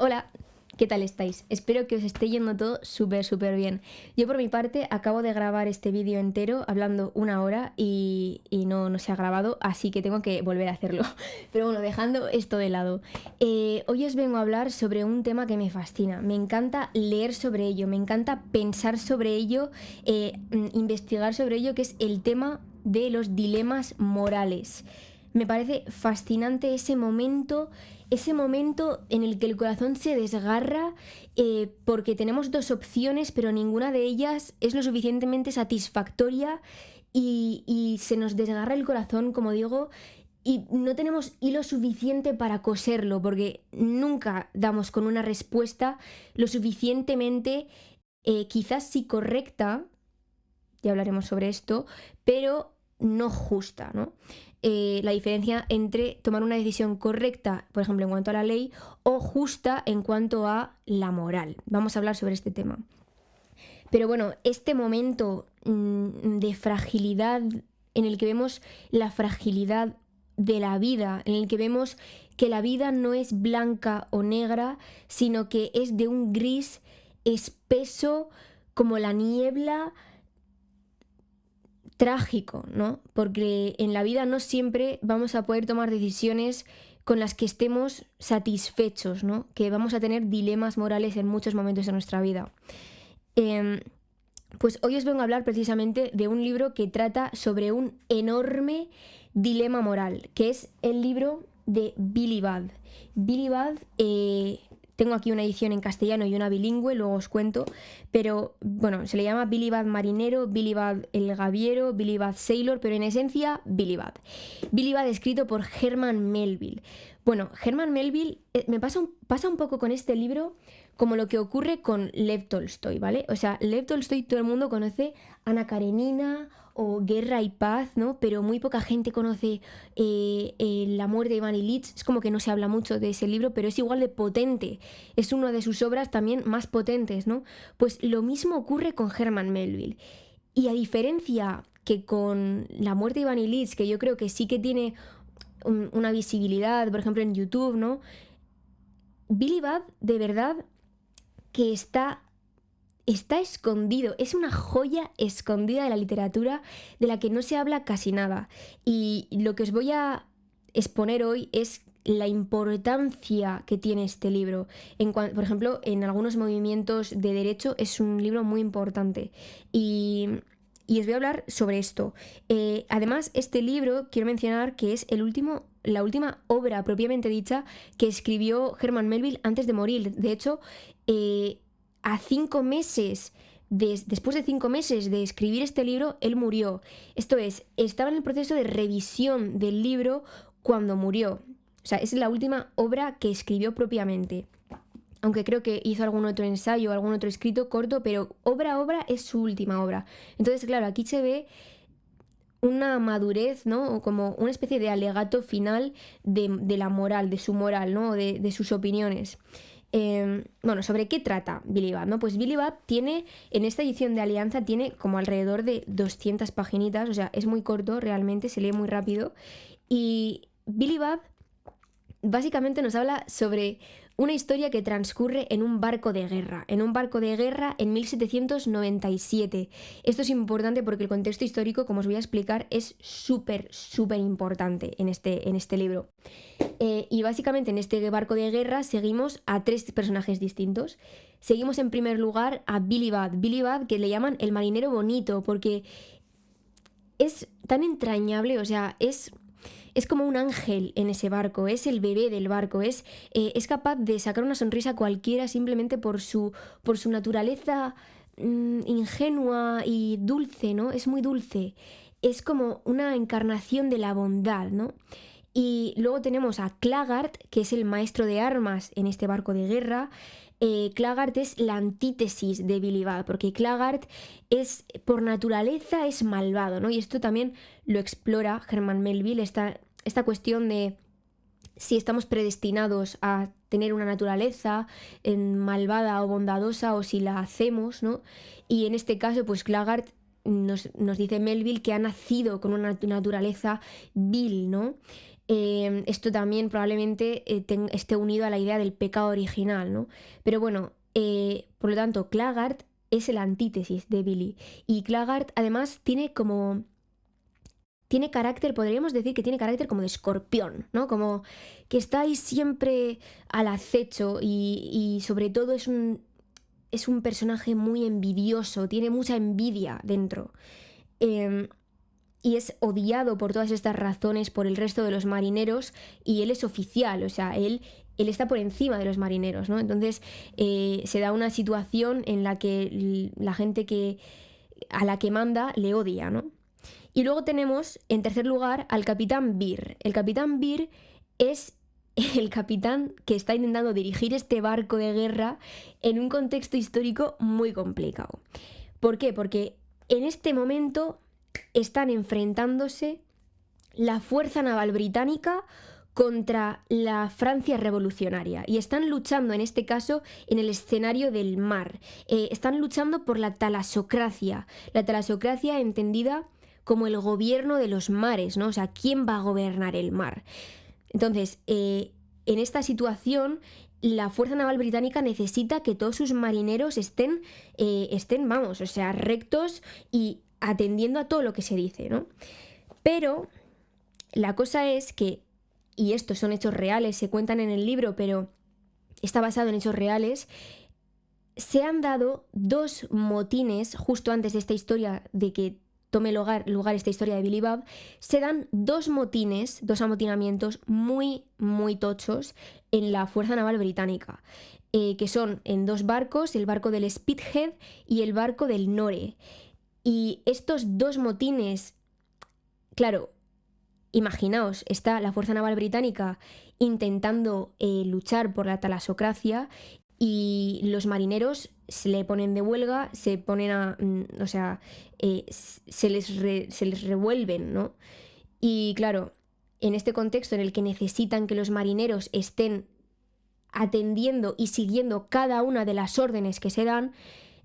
Hola, ¿qué tal estáis? Espero que os esté yendo todo súper bien. Yo por mi parte acabo de grabar este vídeo entero hablando una hora y no se ha grabado, así que tengo que volver a hacerlo. Pero bueno, dejando esto de lado. Hoy os vengo a hablar sobre un tema que me fascina. Me encanta leer sobre ello, me encanta pensar sobre ello, investigar sobre ello, que es el tema de los dilemas morales. Me parece fascinante ese momento en el que el corazón se desgarra porque tenemos dos opciones, pero ninguna de ellas es lo suficientemente satisfactoria y se nos desgarra el corazón, como digo, y no tenemos hilo suficiente para coserlo, porque nunca damos con una respuesta lo suficientemente, quizás sí correcta, ya hablaremos sobre esto, pero no justa, ¿no? La diferencia entre tomar una decisión correcta, por ejemplo, en cuanto a la ley, o justa en cuanto a la moral. Vamos a hablar sobre este tema. Pero bueno, este momento de fragilidad en el que vemos la fragilidad de la vida, en el que vemos que la vida no es blanca o negra, sino que es de un gris espeso como la niebla, trágico, ¿no? Porque en la vida no siempre vamos a poder tomar decisiones con las que estemos satisfechos, ¿no? Que vamos a tener dilemas morales en muchos momentos de nuestra vida. Pues hoy os vengo a hablar precisamente de un libro que trata sobre un enorme dilema moral, que es el libro de Billy Budd. Billy Budd, tengo aquí una edición en castellano y una bilingüe, luego os cuento, pero bueno, se le llama Billy Budd Marinero, Billy Budd el Gaviero, Billy Budd Sailor, pero en esencia Billy Budd. Billy Budd escrito por Herman Melville. Bueno, Herman Melville, me pasa un poco con este libro como lo que ocurre con Lev Tolstoy, ¿vale? O sea, Lev Tolstoy todo el mundo conoce Ana Karenina o Guerra y Paz, ¿no? Pero muy poca gente conoce La muerte de Iván Ilich. Es como que no se habla mucho de ese libro, pero es igual de potente. Es una de sus obras también más potentes, ¿no? Pues lo mismo ocurre con Herman Melville. Y a diferencia que con La muerte de Iván Ilich, que yo creo que sí que tiene una visibilidad, por ejemplo en YouTube, ¿no? Billy Budd, de verdad, que está escondido, es una joya escondida de la literatura de la que no se habla casi nada. Y lo que os voy a exponer hoy es la importancia que tiene este libro. Por ejemplo, en algunos movimientos de derecho es un libro muy importante. Y os voy a hablar sobre esto. Además, este libro, quiero mencionar que es la última obra propiamente dicha que escribió Herman Melville antes de morir. De hecho, después de 5 meses de escribir este libro, él murió. Esto es, estaba en el proceso de revisión del libro cuando murió. O sea, es la última obra que escribió propiamente. Aunque creo que hizo algún otro ensayo, algún otro escrito corto, pero obra es su última obra. Entonces, claro, aquí se ve una madurez, ¿no? O como una especie de alegato final de la moral, de su moral, ¿no? De sus opiniones. Bueno, ¿sobre qué trata Billy Budd, no? Pues Billy Budd tiene, en esta edición de Alianza, tiene como alrededor de 200 paginitas, o sea, es muy corto, realmente, se lee muy rápido. Y Billy Budd básicamente nos habla sobre una historia que transcurre en un barco de guerra, en 1797. Esto es importante porque el contexto histórico, como os voy a explicar, es súper importante en este libro. Y básicamente en este barco de guerra seguimos a 3 personajes distintos. Seguimos en primer lugar a Billy Budd, que le llaman el marinero bonito, porque es tan entrañable, o sea, es como un ángel en ese barco, es el bebé del barco, es capaz de sacar una sonrisa a cualquiera simplemente por su naturaleza ingenua y dulce, ¿no? Es muy dulce, es como una encarnación de la bondad, ¿no? Y luego tenemos a Claggart, que es el maestro de armas en este barco de guerra. Claggart es la antítesis de Billy Budd, porque Claggart por naturaleza es malvado, ¿no? Y esto también lo explora Herman Melville, esta cuestión de si estamos predestinados a tener una naturaleza malvada o bondadosa, o si la hacemos, ¿no? Y en este caso, pues Claggart nos dice Melville que ha nacido con una naturaleza vil, ¿no? Esto también probablemente esté unido a la idea del pecado original, ¿no? Pero bueno, por lo tanto, Claggart es el antítesis de Billy. Y Claggart además tiene carácter, podríamos decir que tiene carácter como de escorpión, ¿no? Como que está ahí siempre al acecho y sobre todo es un personaje muy envidioso, tiene mucha envidia dentro. Eh, y es odiado por todas estas razones por el resto de los marineros y él es oficial, o sea, él está por encima de los marineros, ¿no? Entonces se da una situación en la que la gente a la que manda le odia, ¿no? Y luego tenemos, en tercer lugar, al capitán Beer. El capitán Beer es el capitán que está intentando dirigir este barco de guerra en un contexto histórico muy complicado. ¿Por qué? Porque en este momento están enfrentándose la fuerza naval británica contra la Francia revolucionaria y están luchando en este caso en el escenario del mar. Están luchando por la talasocracia entendida como el gobierno de los mares, ¿no? O sea, ¿quién va a gobernar el mar? Entonces, en esta situación, la Fuerza Naval Británica necesita que todos sus marineros estén, vamos, o sea, rectos y atendiendo a todo lo que se dice, ¿no? Pero la cosa es que, y estos son hechos reales, se cuentan en el libro, pero está basado en hechos reales, se han dado 2 motines justo antes de esta historia de que tome lugar esta historia de Billy Bob, se dan 2 motines, 2 amotinamientos muy, muy tochos en la Fuerza Naval Británica, que son en 2 barcos, el barco del Spithead y el barco del Nore. Y estos 2 motines, claro, imaginaos, está la Fuerza Naval Británica intentando luchar por la talasocracia y los marineros se le ponen de huelga, se ponen se les revuelven, ¿no? Y claro, en este contexto en el que necesitan que los marineros estén atendiendo y siguiendo cada una de las órdenes que se dan,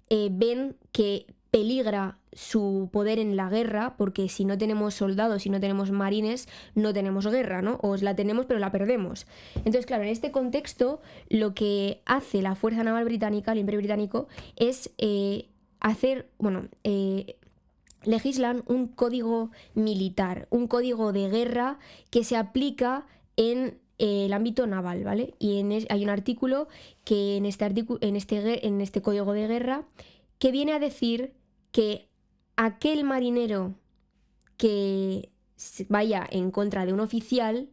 ven que peligra su poder en la guerra, porque si no tenemos soldados, si no tenemos marines, no tenemos guerra, ¿no? O la tenemos pero la perdemos. Entonces, claro, en este contexto, lo que hace la Fuerza Naval Británica, el Imperio Británico, es legislan un código militar, un código de guerra que se aplica en el ámbito naval, ¿vale? Y hay un artículo que en este código de guerra que viene a decir que aquel marinero que vaya en contra de un oficial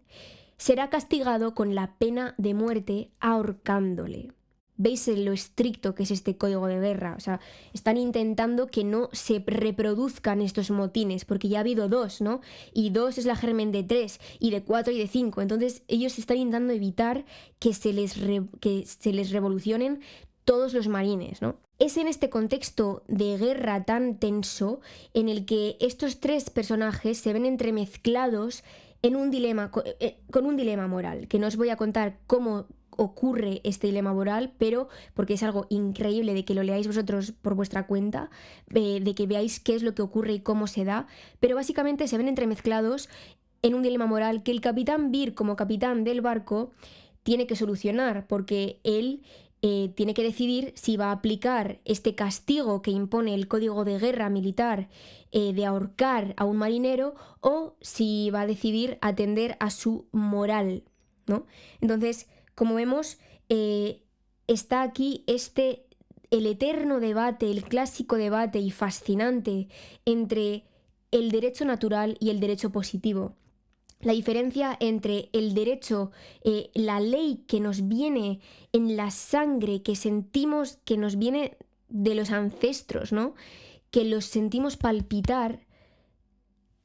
será castigado con la pena de muerte ahorcándole. ¿Veis lo estricto que es este código de guerra? O sea, están intentando que no se reproduzcan estos motines, porque ya ha habido 2, ¿no? Y 2 es la germen de 3, y de 4 y de 5. Entonces ellos están intentando evitar que se les revolucionen todos los marines, ¿no? Es en este contexto de guerra tan tenso en el que estos 3 personajes se ven entremezclados en un dilema, con un dilema moral, que no os voy a contar cómo ocurre este dilema moral, pero porque es algo increíble de que lo leáis vosotros por vuestra cuenta, de que veáis qué es lo que ocurre y cómo se da, pero básicamente se ven entremezclados en un dilema moral que el capitán Beer, como capitán del barco, tiene que solucionar, porque él tiene que decidir si va a aplicar este castigo que impone el código de guerra militar de ahorcar a un marinero, o si va a decidir atender a su moral, ¿no? Entonces, como vemos, está aquí el eterno debate, el clásico debate y fascinante entre el derecho natural y el derecho positivo. La diferencia entre el derecho, la ley que nos viene en la sangre, que sentimos que nos viene de los ancestros, ¿no? Que los sentimos palpitar,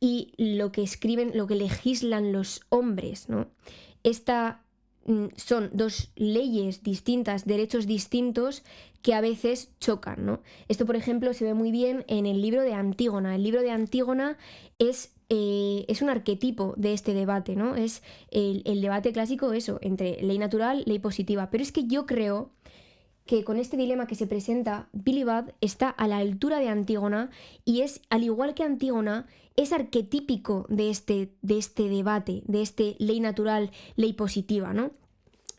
y lo que escriben, lo que legislan los hombres, ¿no? Son 2 leyes distintas, derechos distintos que a veces chocan, ¿no? Esto, por ejemplo, se ve muy bien en el libro de Antígona. El libro de Antígona es un arquetipo de este debate, ¿no? Es el debate clásico, eso, entre ley natural, ley positiva. Pero es que yo creo que con este dilema que se presenta, Bilibad está a la altura de Antígona y es, al igual que Antígona, es arquetípico de este debate, de este ley natural, ley positiva, ¿no?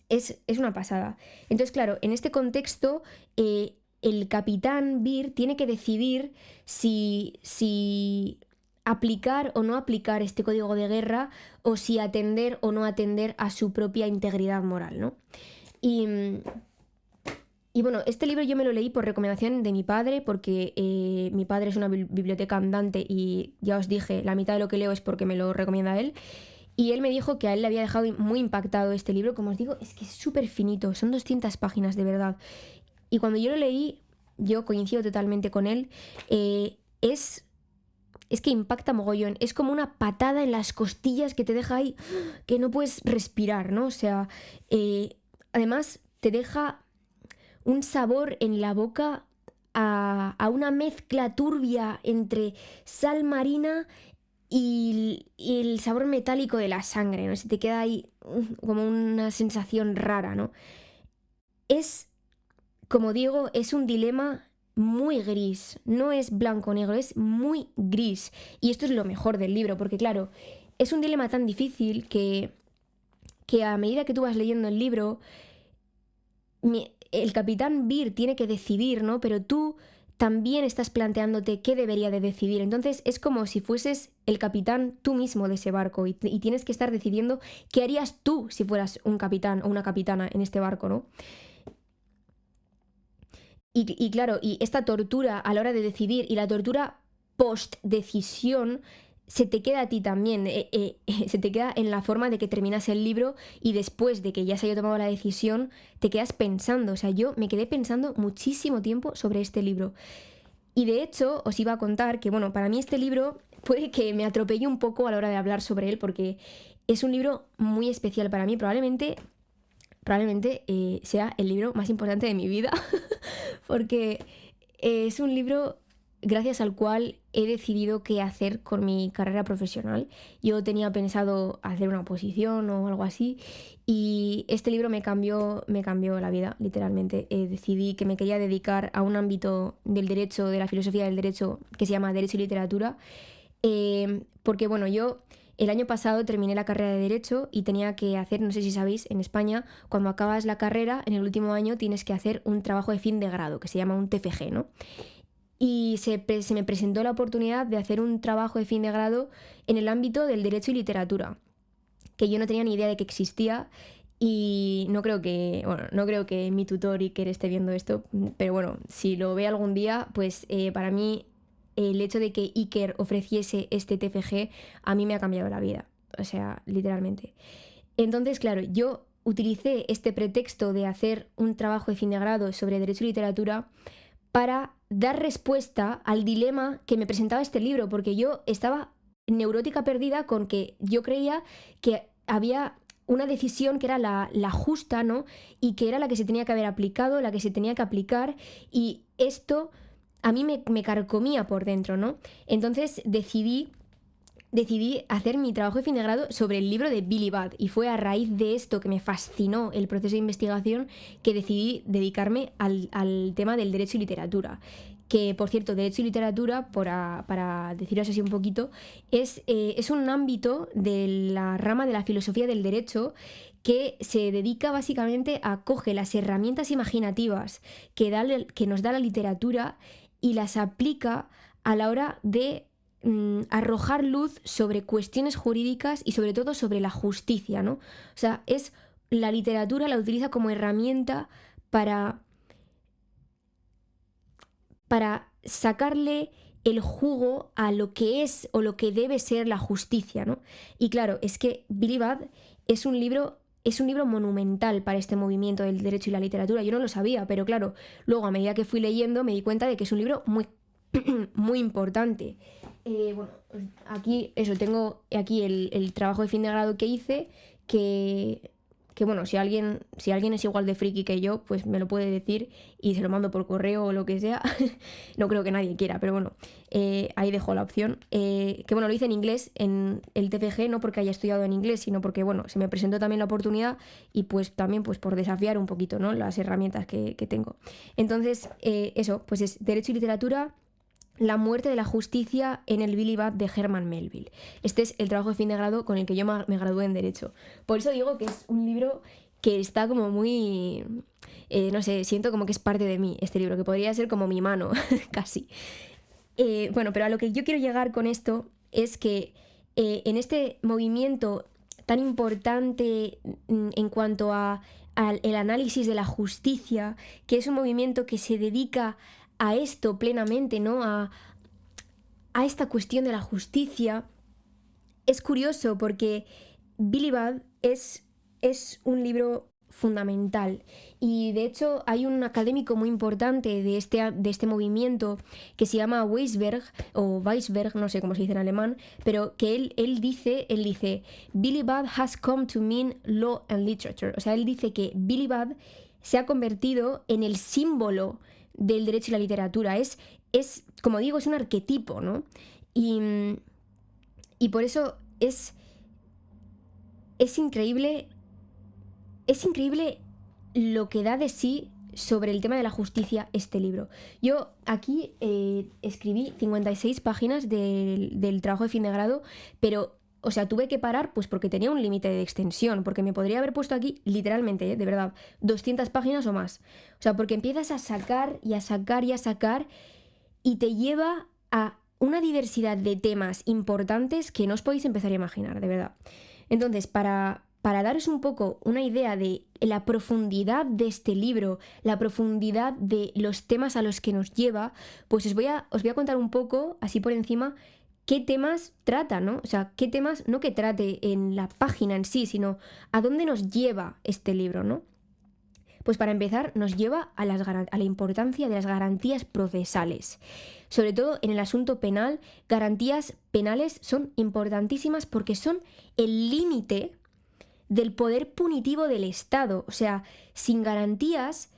Es una pasada. Entonces, claro, en este contexto, el capitán Beer tiene que decidir si aplicar o no aplicar este código de guerra o si atender o no atender a su propia integridad moral, ¿no? Y bueno, este libro yo me lo leí por recomendación de mi padre, porque mi padre es una biblioteca andante y ya os dije, la mitad de lo que leo es porque me lo recomienda él. Y él me dijo que a él le había dejado muy impactado este libro. Como os digo, es que es súper finito, son 200 páginas de verdad. Y cuando yo lo leí, yo coincido totalmente con él, es que impacta mogollón. Es como una patada en las costillas que te deja ahí, que no puedes respirar, ¿no? O sea, además te deja un sabor en la boca a una mezcla turbia entre sal marina y el sabor metálico de la sangre, ¿no? Se te queda ahí como una sensación rara, ¿no? Es, como digo, es un dilema muy gris, no es blanco-negro, es muy gris. Y esto es lo mejor del libro, porque claro, es un dilema tan difícil que a medida que tú vas leyendo el libro, el capitán Beer tiene que decidir, ¿no? Pero tú también estás planteándote qué debería de decidir. Entonces es como si fueses el capitán tú mismo de ese barco y tienes que estar decidiendo qué harías tú si fueras un capitán o una capitana en este barco, ¿no? Y claro, y esta tortura a la hora de decidir y la tortura post-decisión se te queda a ti también, se te queda en la forma de que terminas el libro y después de que ya se haya tomado la decisión, te quedas pensando. O sea, yo me quedé pensando muchísimo tiempo sobre este libro. Y de hecho, os iba a contar que, bueno, para mí este libro puede que me atropelle un poco a la hora de hablar sobre él porque es un libro muy especial para mí, probablemente sea el libro más importante de mi vida porque es un libro gracias al cual he decidido qué hacer con mi carrera profesional. Yo tenía pensado hacer una oposición o algo así y este libro me cambió la vida, literalmente. Decidí que me quería dedicar a un ámbito del derecho, de la filosofía del derecho, que se llama Derecho y Literatura, porque bueno, yo el año pasado terminé la carrera de Derecho y tenía que hacer, no sé si sabéis, en España, cuando acabas la carrera, en el último año tienes que hacer un trabajo de fin de grado, que se llama un TFG, ¿no? Y se me presentó la oportunidad de hacer un trabajo de fin de grado en el ámbito del Derecho y Literatura, que yo no tenía ni idea de que existía y no creo que mi tutor Iker esté viendo esto, pero bueno, si lo ve algún día, pues para mí el hecho de que Iker ofreciese este TFG a mí me ha cambiado la vida, o sea, literalmente. Entonces, claro, yo utilicé este pretexto de hacer un trabajo de fin de grado sobre Derecho y Literatura para dar respuesta al dilema que me presentaba este libro, porque yo estaba neurótica perdida con que yo creía que había una decisión que era la justa, ¿no? Y que era la que se tenía que haber aplicado, la que se tenía que aplicar, y esto a mí me carcomía por dentro, ¿no? Entonces decidí hacer mi trabajo de fin de grado sobre el libro de Bilibad y fue a raíz de esto que me fascinó el proceso de investigación que decidí dedicarme al tema del derecho y literatura. Que, por cierto, derecho y literatura, para deciros así un poquito, es un ámbito de la rama de la filosofía del derecho que se dedica básicamente a coger las herramientas imaginativas que nos da la literatura y las aplica a la hora de arrojar luz sobre cuestiones jurídicas y sobre todo sobre la justicia, ¿no? O sea, la literatura la utiliza como herramienta para sacarle el jugo a lo que es o lo que debe ser la justicia, ¿no? Y claro, es que Bilibad es un libro monumental para este movimiento del derecho y la literatura. Yo no lo sabía, pero claro, luego a medida que fui leyendo me di cuenta de que es un libro muy, muy importante. Bueno, aquí tengo aquí el trabajo de fin de grado que hice, que que bueno, si alguien es igual de friki que yo, pues me lo puede decir y se lo mando por correo o lo que sea. No creo que nadie quiera, pero bueno, ahí dejo la opción. Que bueno, lo hice en inglés, en el TFG, no porque haya estudiado en inglés, sino porque bueno, se me presentó también la oportunidad y pues también pues por desafiar un poquito, ¿no? Las herramientas que tengo. Entonces, eso, pues es Derecho y Literatura, La muerte de la justicia en el Billy Budd de Herman Melville. Este es el trabajo de fin de grado con el que yo me gradué en Derecho. Por eso digo que es un libro que está como muy... no sé, siento como que es parte de mí este libro, que podría ser como mi mano, casi. Bueno, pero a lo que yo quiero llegar con esto es que en este movimiento tan importante en cuanto al análisis de la justicia, que es un movimiento que se dedica a esto plenamente, ¿no? A esta cuestión de la justicia. Es curioso porque Billy Budd es un libro fundamental y de hecho hay un académico muy importante de este movimiento que se llama Weisberg o Weisberg, no sé cómo se dice en alemán, pero que él dice Billy Budd has come to mean law and literature. O sea, él dice que Billy Budd se ha convertido en el símbolo del derecho y la literatura. Es como digo, es un arquetipo, ¿no? Y por eso es increíble lo que da de sí sobre el tema de la justicia este libro. Yo aquí escribí 56 páginas del trabajo de fin de grado, pero, o sea, tuve que parar pues porque tenía un límite de extensión, porque me podría haber puesto aquí, literalmente, de verdad, 200 páginas o más. O sea, porque empiezas a sacar y a sacar y a sacar y te lleva a una diversidad de temas importantes que no os podéis empezar a imaginar, de verdad. Entonces, para daros un poco una idea de la profundidad de este libro, la profundidad de los temas a los que nos lleva, pues os voy a contar un poco, así por encima, qué temas trata, ¿no? O sea, qué temas, no que trate en la página en sí, sino a dónde nos lleva este libro, ¿no? Pues para empezar, nos lleva a la importancia de las garantías procesales. Sobre todo en el asunto penal, garantías penales son importantísimas porque son el límite del poder punitivo del Estado. O sea, sin garantías,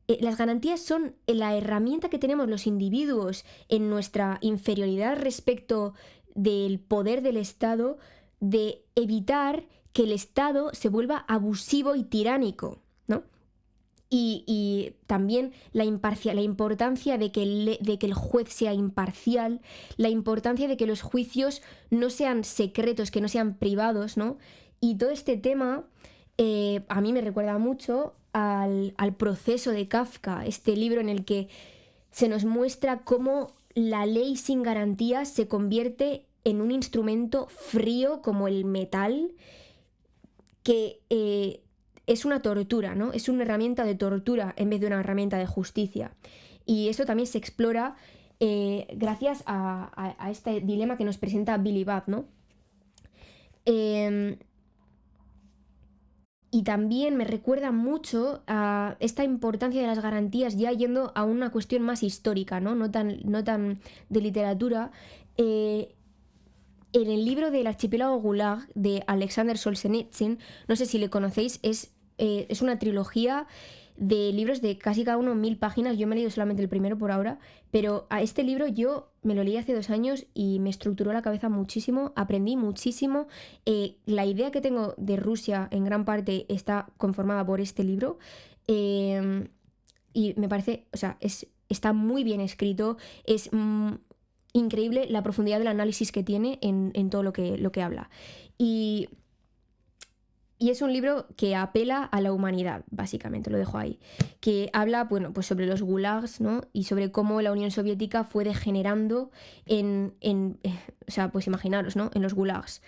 las garantías son la herramienta que tenemos los individuos en nuestra inferioridad respecto del poder del Estado de evitar que el Estado se vuelva abusivo y tiránico, ¿no? Y también la importancia de que el juez sea imparcial, la importancia de que los juicios no sean secretos, que no sean privados, ¿no? Y todo este tema a mí me recuerda mucho al Proceso de Kafka, este libro en el que se nos muestra cómo la ley sin garantías se convierte en un instrumento frío como el metal, que es una tortura, ¿no? Es una herramienta de tortura en vez de una herramienta de justicia. Y eso también se explora gracias a este dilema que nos presenta Billy Budd, ¿no? Y también me recuerda mucho a esta importancia de las garantías, ya yendo a una cuestión más histórica, ¿no? No tan de literatura. En el libro del Archipiélago Gulag de Alexander Solzhenitsyn, no sé si le conocéis, es una trilogía de libros de casi cada uno 1000 páginas. Yo me he leído solamente el primero por ahora, pero a este libro yo me lo leí hace 2 años y me estructuró la cabeza muchísimo, aprendí muchísimo. La idea que tengo de Rusia en gran parte está conformada por este libro y me parece, o sea, está muy bien escrito, es increíble la profundidad del análisis que tiene en todo lo que habla. Y es un libro que apela a la humanidad, básicamente, lo dejo ahí. Que habla, bueno, pues sobre los gulags, ¿no? Y sobre cómo la Unión Soviética fue degenerando o sea, pues imaginaros, ¿no? En los gulags.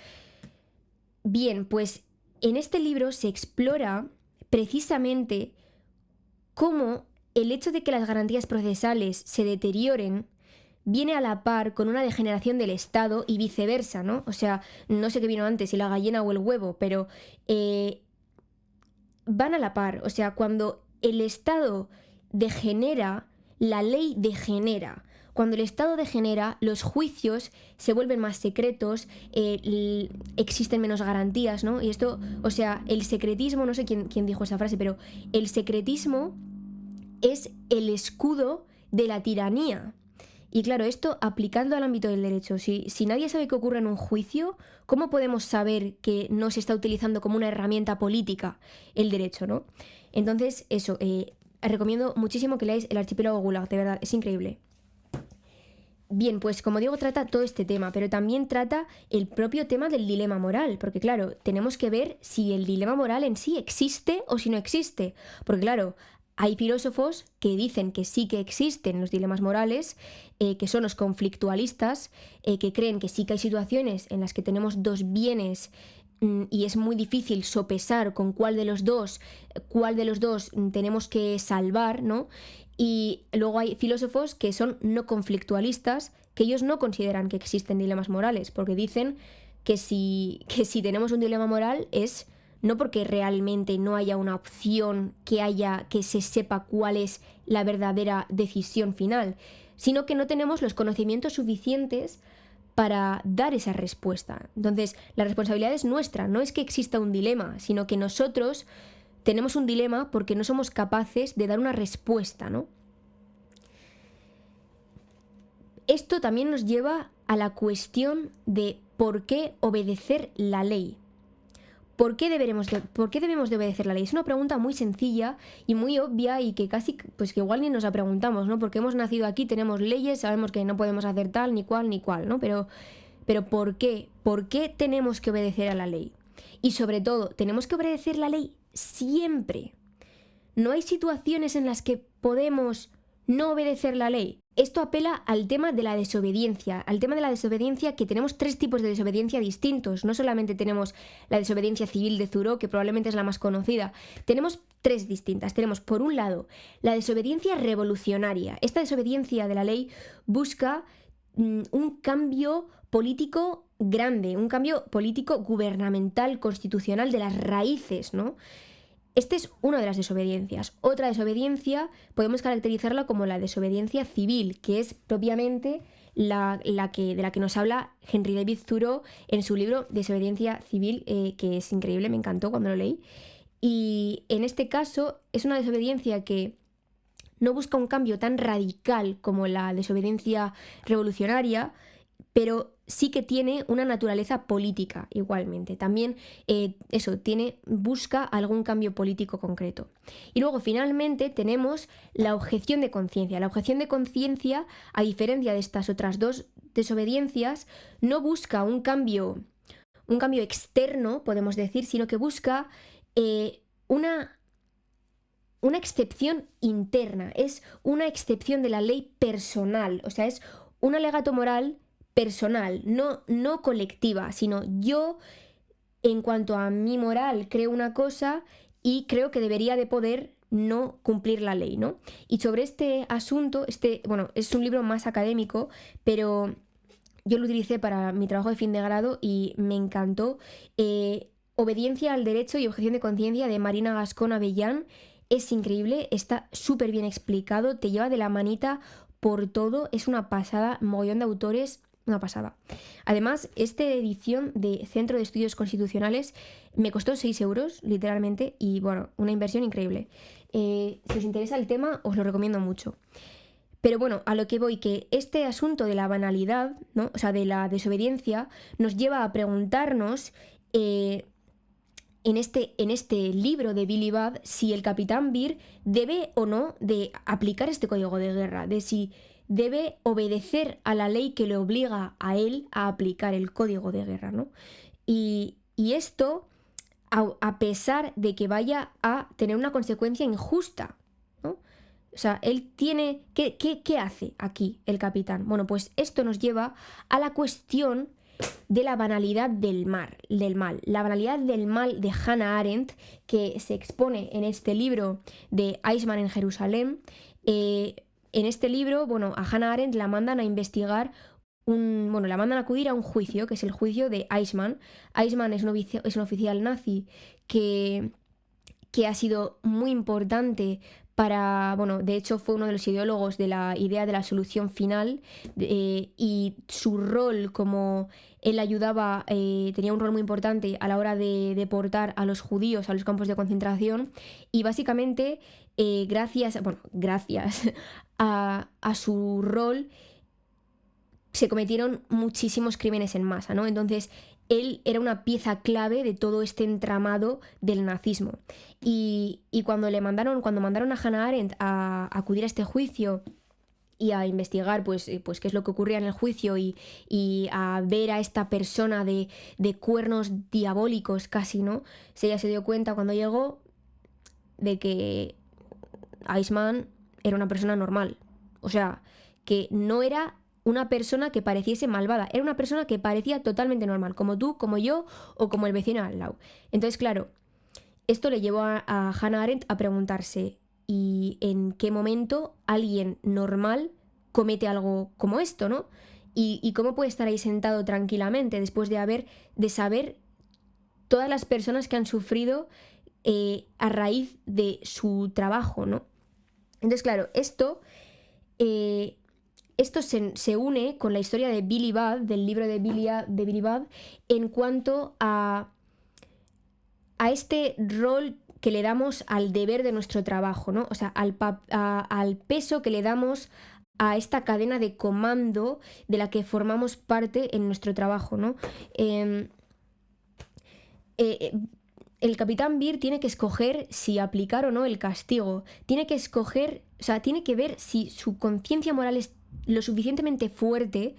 Bien, pues en este libro se explora precisamente cómo el hecho de que las garantías procesales se deterioren viene a la par con una degeneración del Estado y viceversa, ¿no? O sea, no sé qué vino antes, si la gallina o el huevo, pero van a la par. O sea, cuando el Estado degenera, la ley degenera. cuando el Estado degenera, los juicios se vuelven más secretos, existen menos garantías, ¿no? Y esto, o sea, el secretismo, no sé quién dijo esa frase, pero el secretismo es el escudo de la tiranía. Y claro, esto aplicando al ámbito del derecho. Si nadie sabe qué ocurre en un juicio, ¿cómo podemos saber que no se está utilizando como una herramienta política el derecho, ¿no? Entonces, eso, recomiendo muchísimo que leáis El Archipiélago Gulag, de verdad, es increíble. Bien, pues como digo, trata todo este tema, pero también trata el propio tema del dilema moral, porque claro, tenemos que ver si el dilema moral en sí existe o si no existe, porque claro, hay filósofos que dicen que sí que existen los dilemas morales, que son los conflictualistas, que creen que sí que hay situaciones en las que tenemos dos bienes y es muy difícil sopesar con cuál de los dos tenemos que salvar, ¿no? Y luego hay filósofos que son no conflictualistas, que ellos no consideran que existen dilemas morales, porque dicen que si tenemos un dilema moral es no porque realmente no haya una opción que se sepa cuál es la verdadera decisión final, sino que no tenemos los conocimientos suficientes para dar esa respuesta. Entonces, la responsabilidad es nuestra, no es que exista un dilema, sino que nosotros tenemos un dilema porque no somos capaces de dar una respuesta, ¿no? Esto también nos lleva a la cuestión de por qué obedecer la ley. ¿Por qué debemos de obedecer la ley? Es una pregunta muy sencilla y muy obvia y que casi, pues que igual ni nos la preguntamos, ¿no? Porque hemos nacido aquí, tenemos leyes, sabemos que no podemos hacer tal, ni cual, ¿no? Pero ¿por qué? ¿Por qué tenemos que obedecer a la ley? Y sobre todo, tenemos que obedecer la ley siempre. No hay situaciones en las que podemos no obedecer la ley. Esto apela al tema de la desobediencia, que tenemos 3 tipos de desobediencia distintos. No solamente tenemos la desobediencia civil de Thoreau, que probablemente es la más conocida, tenemos 3 distintas. Tenemos, por un lado, la desobediencia revolucionaria. Esta desobediencia de la ley busca un cambio político grande, un cambio político gubernamental, constitucional, de las raíces, ¿no? Esta es una de las desobediencias. Otra desobediencia podemos caracterizarla como la desobediencia civil, que es propiamente de la que nos habla Henry David Thoreau en su libro Desobediencia Civil, que es increíble, me encantó cuando lo leí. Y en este caso es una desobediencia que no busca un cambio tan radical como la desobediencia revolucionaria, pero sí que tiene una naturaleza política igualmente. También busca algún cambio político concreto. Y luego finalmente tenemos la objeción de conciencia. La objeción de conciencia, a diferencia de estas otras 2 desobediencias, no busca un cambio externo, podemos decir, sino que busca una excepción interna. Es una excepción de la ley personal. O sea, es un alegato moral personal, no colectiva, sino yo, en cuanto a mi moral, creo una cosa y creo que debería de poder no cumplir la ley, ¿no? Y sobre este asunto, es un libro más académico, pero yo lo utilicé para mi trabajo de fin de grado y me encantó. Obediencia al derecho y objeción de conciencia, de Marina Gascón Avellán. Es increíble, está súper bien explicado, te lleva de la manita por todo, es una pasada, mogollón de autores. Una pasada. Además, esta edición de Centro de Estudios Constitucionales me costó 6 euros, literalmente, y bueno, una inversión increíble. Si os interesa el tema, os lo recomiendo mucho. Pero bueno, a lo que voy, que este asunto de la banalidad, ¿no? O sea, de la desobediencia, nos lleva a preguntarnos en este libro de Billy Budd si el capitán Beer debe o no de aplicar este código de guerra, de si debe obedecer a la ley que le obliga a él a aplicar el código de guerra, ¿no? Y esto a pesar de que vaya a tener una consecuencia injusta, ¿no? O sea, él tiene... ¿Qué hace aquí el capitán? Bueno, pues esto nos lleva a la cuestión de la banalidad del mal. La banalidad del mal de Hannah Arendt, que se expone en este libro de Eichmann en Jerusalén. En este libro, a Hannah Arendt la mandan a investigar la mandan a acudir a un juicio, que es el juicio de Eichmann. Eichmann es un oficial nazi que ha sido muy importante bueno, de hecho fue uno de los ideólogos de la idea de la solución final, y su rol como él ayudaba, tenía un rol muy importante a la hora de deportar a los judíos a los campos de concentración, y básicamente gracias a su rol se cometieron muchísimos crímenes en masa, ¿no? Entonces, él era una pieza clave de todo este entramado del nazismo. Y cuando mandaron a Hannah Arendt a acudir a este juicio y a investigar pues qué es lo que ocurría en el juicio, y a ver a esta persona de cuernos diabólicos casi, ¿no? Ella se dio cuenta cuando llegó de que Eichmann era una persona normal. O sea, que no era una persona que pareciese malvada, era una persona que parecía totalmente normal, como tú, como yo o como el vecino al lado. Entonces, claro, esto le llevó a Hannah Arendt a preguntarse, ¿y en qué momento alguien normal comete algo como esto, ¿no? ¿Y cómo puede estar ahí sentado tranquilamente después de saber todas las personas que han sufrido a raíz de su trabajo, ¿no? Entonces, claro, esto se une con la historia de Billy Budd, del libro de Billy Budd, en cuanto a este rol que le damos al deber de nuestro trabajo, ¿no? O sea, al peso que le damos a esta cadena de comando de la que formamos parte en nuestro trabajo, ¿no? El capitán Beer tiene que escoger si aplicar o no el castigo. Tiene que escoger, o sea, tiene que ver si su conciencia moral es lo suficientemente fuerte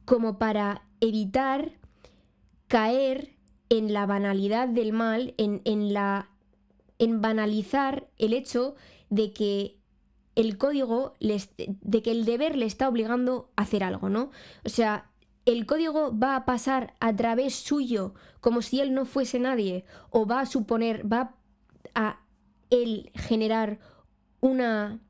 como para evitar caer en la banalidad del mal, en banalizar el hecho de que el código, de que el deber le está obligando a hacer algo, ¿no? O sea, el código va a pasar a través suyo como si él no fuese nadie, o va a él generar una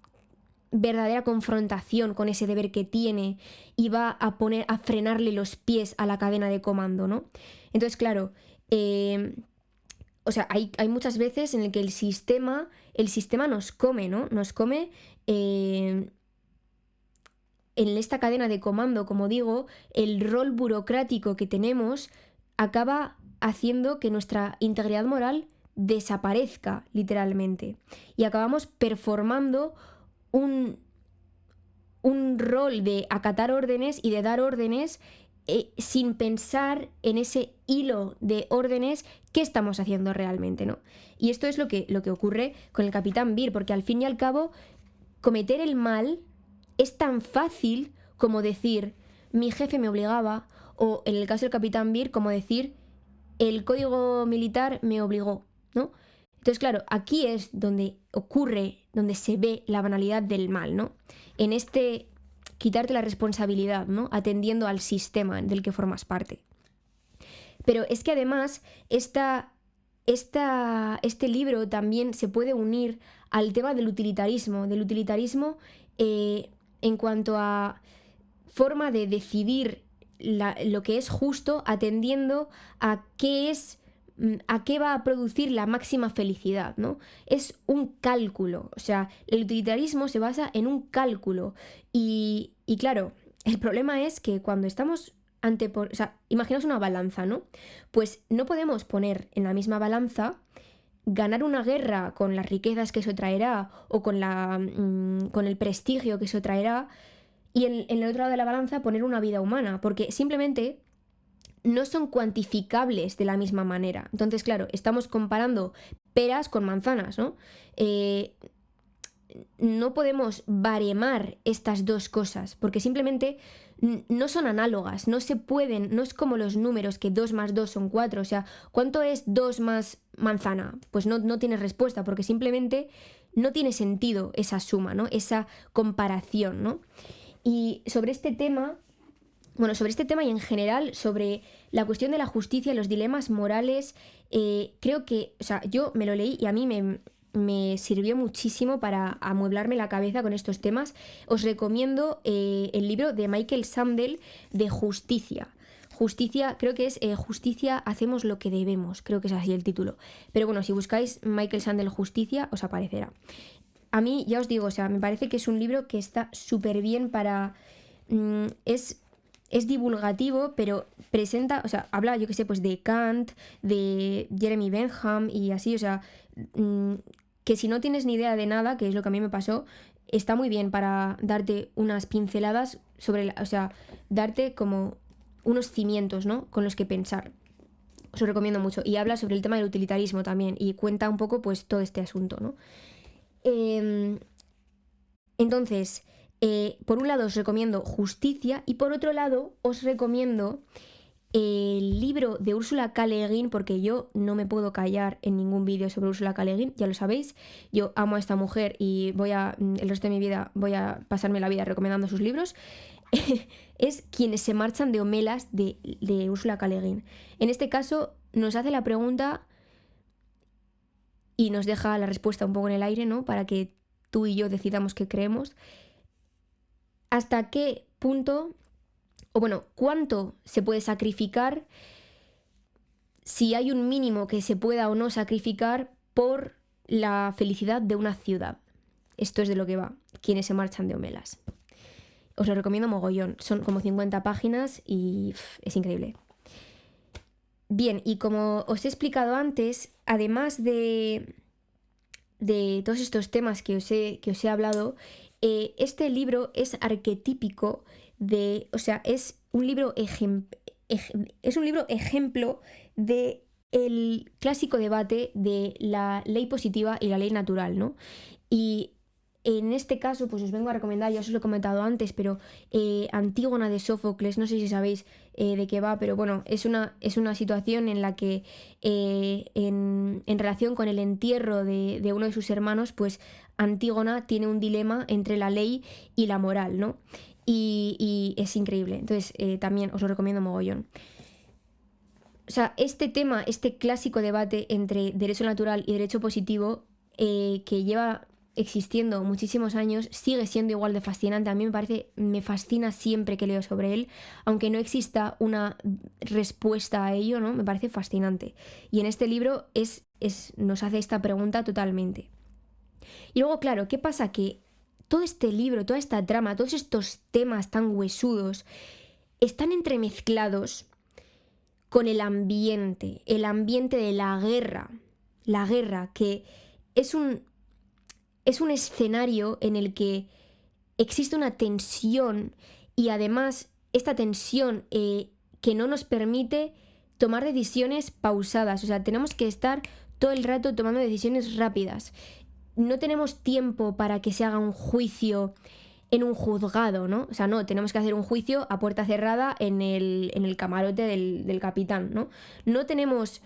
verdadera confrontación con ese deber que tiene y va a frenarle los pies a la cadena de comando, ¿no? Entonces, claro, o sea, hay muchas veces en el que el sistema nos come, ¿no? Nos come en esta cadena de comando, como digo, el rol burocrático que tenemos acaba haciendo que nuestra integridad moral desaparezca, literalmente. Y acabamos performando un rol de acatar órdenes y de dar órdenes sin pensar en ese hilo de órdenes qué estamos haciendo realmente, ¿no? Y esto es lo que ocurre con el capitán Beer, porque al fin y al cabo cometer el mal es tan fácil como decir mi jefe me obligaba, o en el caso del capitán Beer como decir el código militar me obligó, ¿no? Entonces, claro, aquí es donde donde se ve la banalidad del mal, ¿no? En este quitarte la responsabilidad, ¿no? Atendiendo al sistema del que formas parte. Pero es que además este libro también se puede unir al tema del utilitarismo en cuanto a forma de decidir lo que es justo, atendiendo a qué va a producir la máxima felicidad, ¿no? Es un cálculo, o sea, el utilitarismo se basa en un cálculo y claro, el problema es que cuando estamos o sea, imaginaos una balanza, ¿no? Pues no podemos poner en la misma balanza ganar una guerra con las riquezas que eso traerá o con el prestigio que eso traerá y en el otro lado de la balanza poner una vida humana, porque simplemente no son cuantificables de la misma manera. Entonces, claro, estamos comparando peras con manzanas, ¿no? No podemos baremar estas dos cosas, porque simplemente no son análogas, no se pueden, no es como los números que 2 más 2 son 4, o sea, ¿cuánto es 2 más manzana? Pues no tienes respuesta, porque simplemente no tiene sentido esa suma, ¿no? Esa comparación, ¿no? Y sobre este tema y en general sobre la cuestión de la justicia y los dilemas morales, creo que, o sea, yo me lo leí y a mí me sirvió muchísimo para amueblarme la cabeza con estos temas. Os recomiendo el libro de Michael Sandel de Justicia. Justicia, creo que es Justicia, hacemos lo que debemos, creo que es así el título. Pero bueno, si buscáis Michael Sandel Justicia, os aparecerá. a mí, ya os digo, o sea, me parece que es un libro que está súper bien para... es divulgativo, pero presenta, o sea, habla, yo qué sé, pues de Kant, de Jeremy Bentham y así, o sea, que si no tienes ni idea de nada, que es lo que a mí me pasó, está muy bien para darte unas pinceladas sobre, o sea, darte como unos cimientos, ¿no? Con los que pensar. Os lo recomiendo mucho. Y habla sobre el tema del utilitarismo también y cuenta un poco pues todo este asunto, ¿no? Entonces, por un lado os recomiendo Justicia y por otro lado os recomiendo el libro de Ursula K. Le Guin, porque yo no me puedo callar en ningún vídeo sobre Ursula K. Le Guin, ya lo sabéis, yo amo a esta mujer y el resto de mi vida voy a pasarme la vida recomendando sus libros. Es Quienes se marchan de Homelas de Ursula K. Le Guin. En este caso nos hace la pregunta y nos deja la respuesta un poco en el aire, ¿no? Para que tú y yo decidamos qué creemos. ¿Hasta qué punto, o bueno, cuánto se puede sacrificar, si hay un mínimo que se pueda o no sacrificar por la felicidad de una ciudad? Esto es de lo que va, Quienes se marchan de Homelas. Os lo recomiendo mogollón, son como 50 páginas y es increíble. Bien, y como os he explicado antes, además de todos estos temas que os he hablado, este libro es arquetípico de, o sea, es un libro ejemplo de el clásico debate de la ley positiva y la ley natural, ¿no? Y en este caso, pues os vengo a recomendar, ya os lo he comentado antes, pero Antígona de Sófocles, no sé si sabéis de qué va, pero bueno, es una situación en la que en relación con el entierro de uno de sus hermanos, pues Antígona tiene un dilema entre la ley y la moral, ¿no? Y es increíble, entonces también os lo recomiendo mogollón. O sea, este tema, este clásico debate entre derecho natural y derecho positivo, que lleva existiendo muchísimos años, sigue siendo igual de fascinante. A mí me fascina siempre que leo sobre él, aunque no exista una respuesta a ello, ¿no? Me parece fascinante. Y en este libro nos hace esta pregunta totalmente. Y luego, claro, ¿qué pasa? Que todo este libro, toda esta trama, todos estos temas tan huesudos, están entremezclados con el ambiente de la guerra, que es un escenario en el que existe una tensión y además esta tensión que no nos permite tomar decisiones pausadas, o sea, tenemos que estar todo el rato tomando decisiones rápidas. No tenemos tiempo para que se haga un juicio en un juzgado, ¿no? O sea, no, tenemos que hacer un juicio a puerta cerrada en el camarote del capitán, ¿no? No tenemos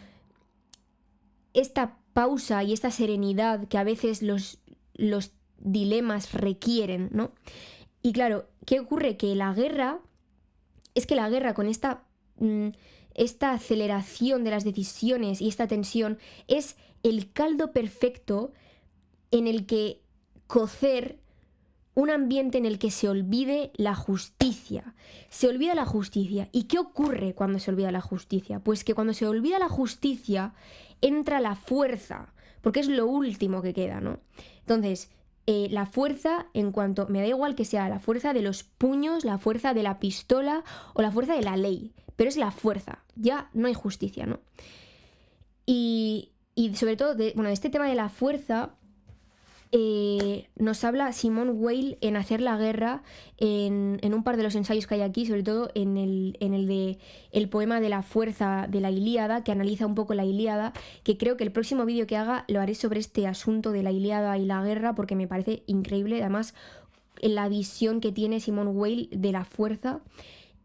esta pausa y esta serenidad que a veces los dilemas requieren, ¿no? Y claro, ¿qué ocurre? Que la guerra con esta aceleración de las decisiones y esta tensión es el caldo perfecto en el que cocer un ambiente en el que se olvide la justicia. Se olvida la justicia. ¿Y qué ocurre cuando se olvida la justicia? Pues que cuando se olvida la justicia entra la fuerza, porque es lo último que queda, ¿no? Entonces, la fuerza, en cuanto, me da igual que sea la fuerza de los puños, la fuerza de la pistola o la fuerza de la ley, pero es la fuerza, ya no hay justicia, ¿no? Y sobre todo, de este tema de la fuerza, nos habla Simone Weil en Hacer la guerra, en un par de los ensayos que hay aquí, sobre todo en el de el poema de la fuerza de la Ilíada, que analiza un poco la Ilíada, que creo que el próximo vídeo que haga lo haré sobre este asunto de la Ilíada y la guerra, porque me parece increíble, además la visión que tiene Simone Weil de la fuerza.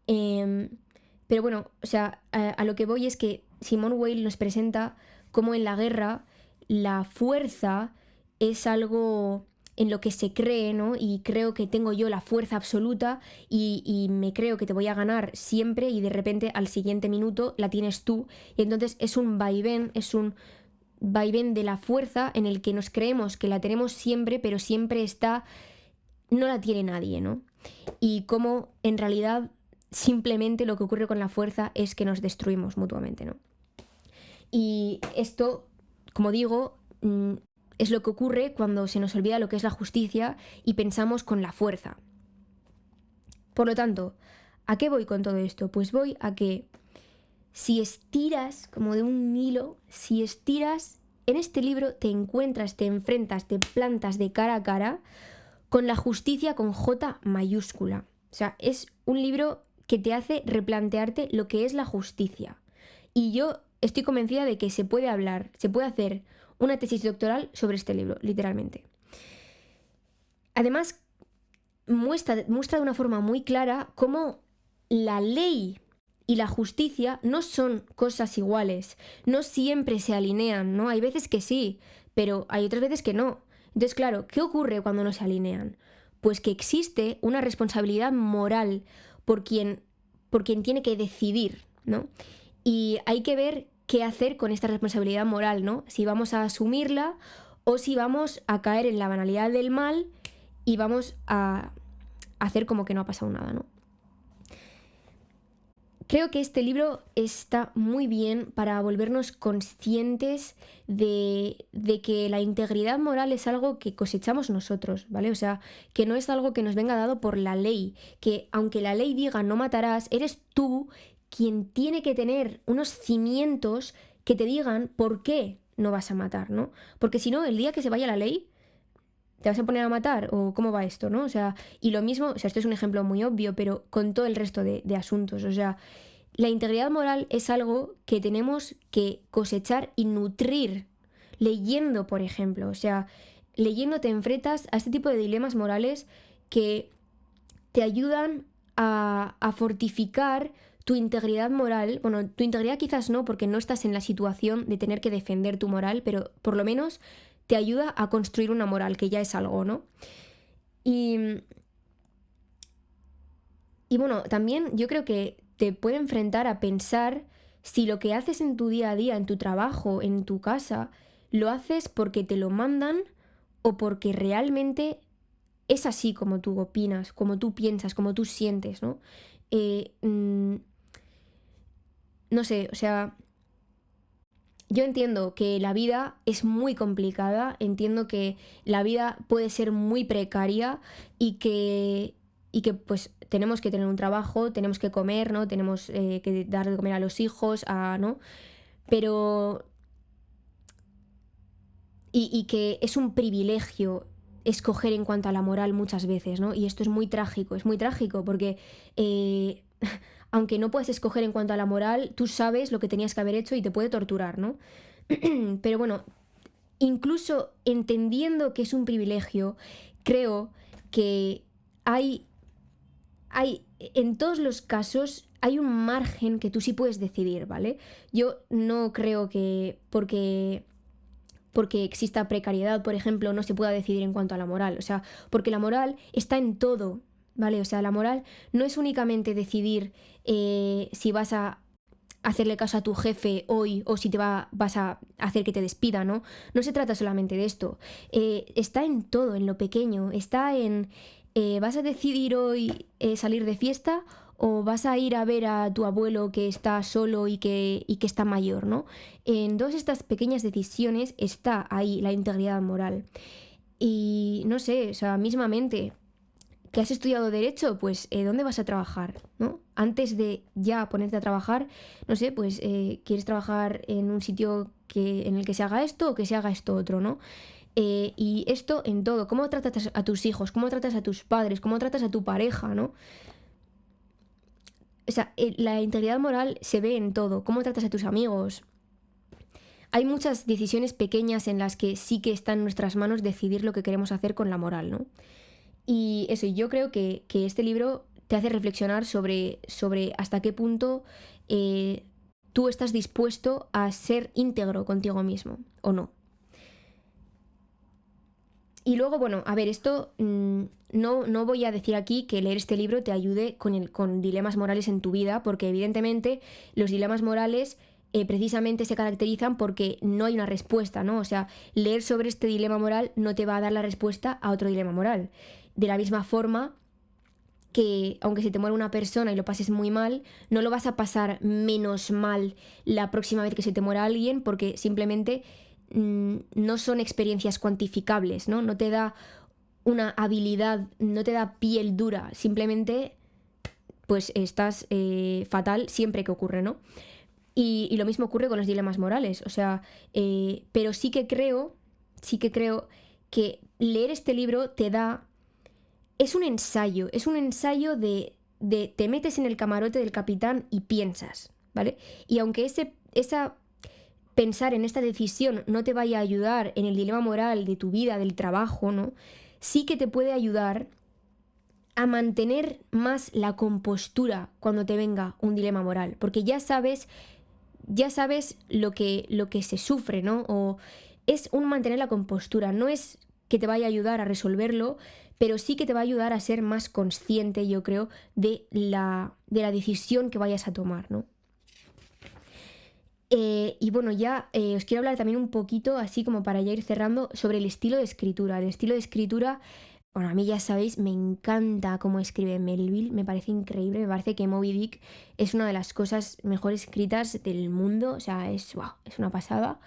Pero bueno, o sea, a lo que voy es que Simone Weil nos presenta cómo en la guerra la fuerza es algo en lo que se cree, ¿no? Y creo que tengo yo la fuerza absoluta y me creo que te voy a ganar siempre y de repente al siguiente minuto la tienes tú. Y entonces es un vaivén de la fuerza en el que nos creemos que la tenemos siempre, pero siempre no la tiene nadie, ¿no? Y cómo en realidad simplemente lo que ocurre con la fuerza es que nos destruimos mutuamente, ¿no? Y esto, como digo, es lo que ocurre cuando se nos olvida lo que es la justicia y pensamos con la fuerza. Por lo tanto, ¿a qué voy con todo esto? Pues voy a que si estiras como de un hilo, si estiras, en este libro te encuentras, te enfrentas, te plantas de cara a cara con la justicia con J mayúscula. O sea, es un libro que te hace replantearte lo que es la justicia. Y yo estoy convencida de que se puede hablar, se puede hacer una tesis doctoral sobre este libro, literalmente. Además, muestra de una forma muy clara cómo la ley y la justicia no son cosas iguales, no siempre se alinean, ¿no? Hay veces que sí, pero hay otras veces que no. Entonces, claro, ¿qué ocurre cuando no se alinean? Pues que existe una responsabilidad moral por quien tiene que decidir, ¿no? Y hay que ver qué hacer con esta responsabilidad moral, ¿no? Si vamos a asumirla o si vamos a caer en la banalidad del mal y vamos a hacer como que no ha pasado nada, ¿no? Creo que este libro está muy bien para volvernos conscientes de que la integridad moral es algo que cosechamos nosotros, ¿vale? O sea, que no es algo que nos venga dado por la ley, que aunque la ley diga no matarás, eres tú quien tiene que tener unos cimientos que te digan por qué no vas a matar, ¿no? Porque si no, el día que se vaya la ley, ¿te vas a poner a matar? ¿O cómo va esto, no? O sea, y lo mismo, o sea, esto es un ejemplo muy obvio, pero con todo el resto de asuntos, o sea, la integridad moral es algo que tenemos que cosechar y nutrir leyendo, por ejemplo, o sea, leyendo te enfrentas a este tipo de dilemas morales que te ayudan a fortificar tu integridad moral. Bueno, tu integridad quizás no, porque no estás en la situación de tener que defender tu moral, pero por lo menos te ayuda a construir una moral, que ya es algo, ¿no? Y bueno, también yo creo que te puede enfrentar a pensar si lo que haces en tu día a día, en tu trabajo, en tu casa, lo haces porque te lo mandan o porque realmente es así como tú opinas, como tú piensas, como tú sientes, ¿no? No sé, o sea, yo entiendo que la vida es muy complicada, entiendo que la vida puede ser muy precaria y que pues tenemos que tener un trabajo, tenemos que comer, ¿no? Tenemos que dar de comer a los hijos, ¿no? Pero y que es un privilegio escoger en cuanto a la moral muchas veces, ¿no? Y esto es muy trágico porque aunque no puedas escoger en cuanto a la moral, tú sabes lo que tenías que haber hecho y te puede torturar, ¿no? Pero bueno, incluso entendiendo que es un privilegio, creo que hay en todos los casos hay un margen que tú sí puedes decidir, ¿vale? Yo no creo que porque exista precariedad, por ejemplo, no se pueda decidir en cuanto a la moral. O sea, porque la moral está en todo, ¿vale? O sea, la moral no es únicamente decidir si vas a hacerle caso a tu jefe hoy o si vas a hacer que te despida, ¿no? No se trata solamente de esto. Está en todo, en lo pequeño. Está en... ¿vas a decidir hoy salir de fiesta o vas a ir a ver a tu abuelo que está solo y que está mayor, ¿no? En todas estas pequeñas decisiones está ahí la integridad moral. Y no sé, o sea, mismamente, que has estudiado Derecho, pues ¿dónde vas a trabajar, no? Antes de ya ponerte a trabajar, no sé, pues ¿quieres trabajar en un sitio en el que se haga esto o que se haga esto otro, no? Y esto en todo, cómo tratas a tus hijos, cómo tratas a tus padres, cómo tratas a tu pareja, ¿no? O sea, la integridad moral se ve en todo, cómo tratas a tus amigos. Hay muchas decisiones pequeñas en las que sí que está en nuestras manos decidir lo que queremos hacer con la moral, ¿no? Y eso, yo creo que este libro te hace reflexionar sobre hasta qué punto tú estás dispuesto a ser íntegro contigo mismo, o no. Y luego, bueno, a ver, esto no voy a decir aquí que leer este libro te ayude con dilemas morales en tu vida, porque evidentemente los dilemas morales precisamente se caracterizan porque no hay una respuesta, ¿no? O sea, leer sobre este dilema moral no te va a dar la respuesta a otro dilema moral. De la misma forma que aunque se te muera una persona y lo pases muy mal, no lo vas a pasar menos mal la próxima vez que se te muera alguien, porque simplemente no son experiencias cuantificables, ¿no? No te da una habilidad, no te da piel dura, simplemente pues estás fatal siempre que ocurre, ¿no? Y lo mismo ocurre con los dilemas morales, o sea, pero sí que creo que leer este libro te da... Es un ensayo de te metes en el camarote del capitán y piensas, ¿vale? Y aunque pensar en esta decisión no te vaya a ayudar en el dilema moral de tu vida, del trabajo, ¿no? Sí que te puede ayudar a mantener más la compostura cuando te venga un dilema moral, porque ya sabes lo que se sufre, ¿no? O es un mantener la compostura, no es que te vaya a ayudar a resolverlo, pero sí que te va a ayudar a ser más consciente, yo creo, de la decisión que vayas a tomar, ¿no? Y bueno, ya os quiero hablar también un poquito, así como para ya ir cerrando, sobre el estilo de escritura. El estilo de escritura, bueno, a mí ya sabéis, me encanta cómo escribe Melville, me parece increíble, me parece que Moby Dick es una de las cosas mejor escritas del mundo, o sea, es una pasada.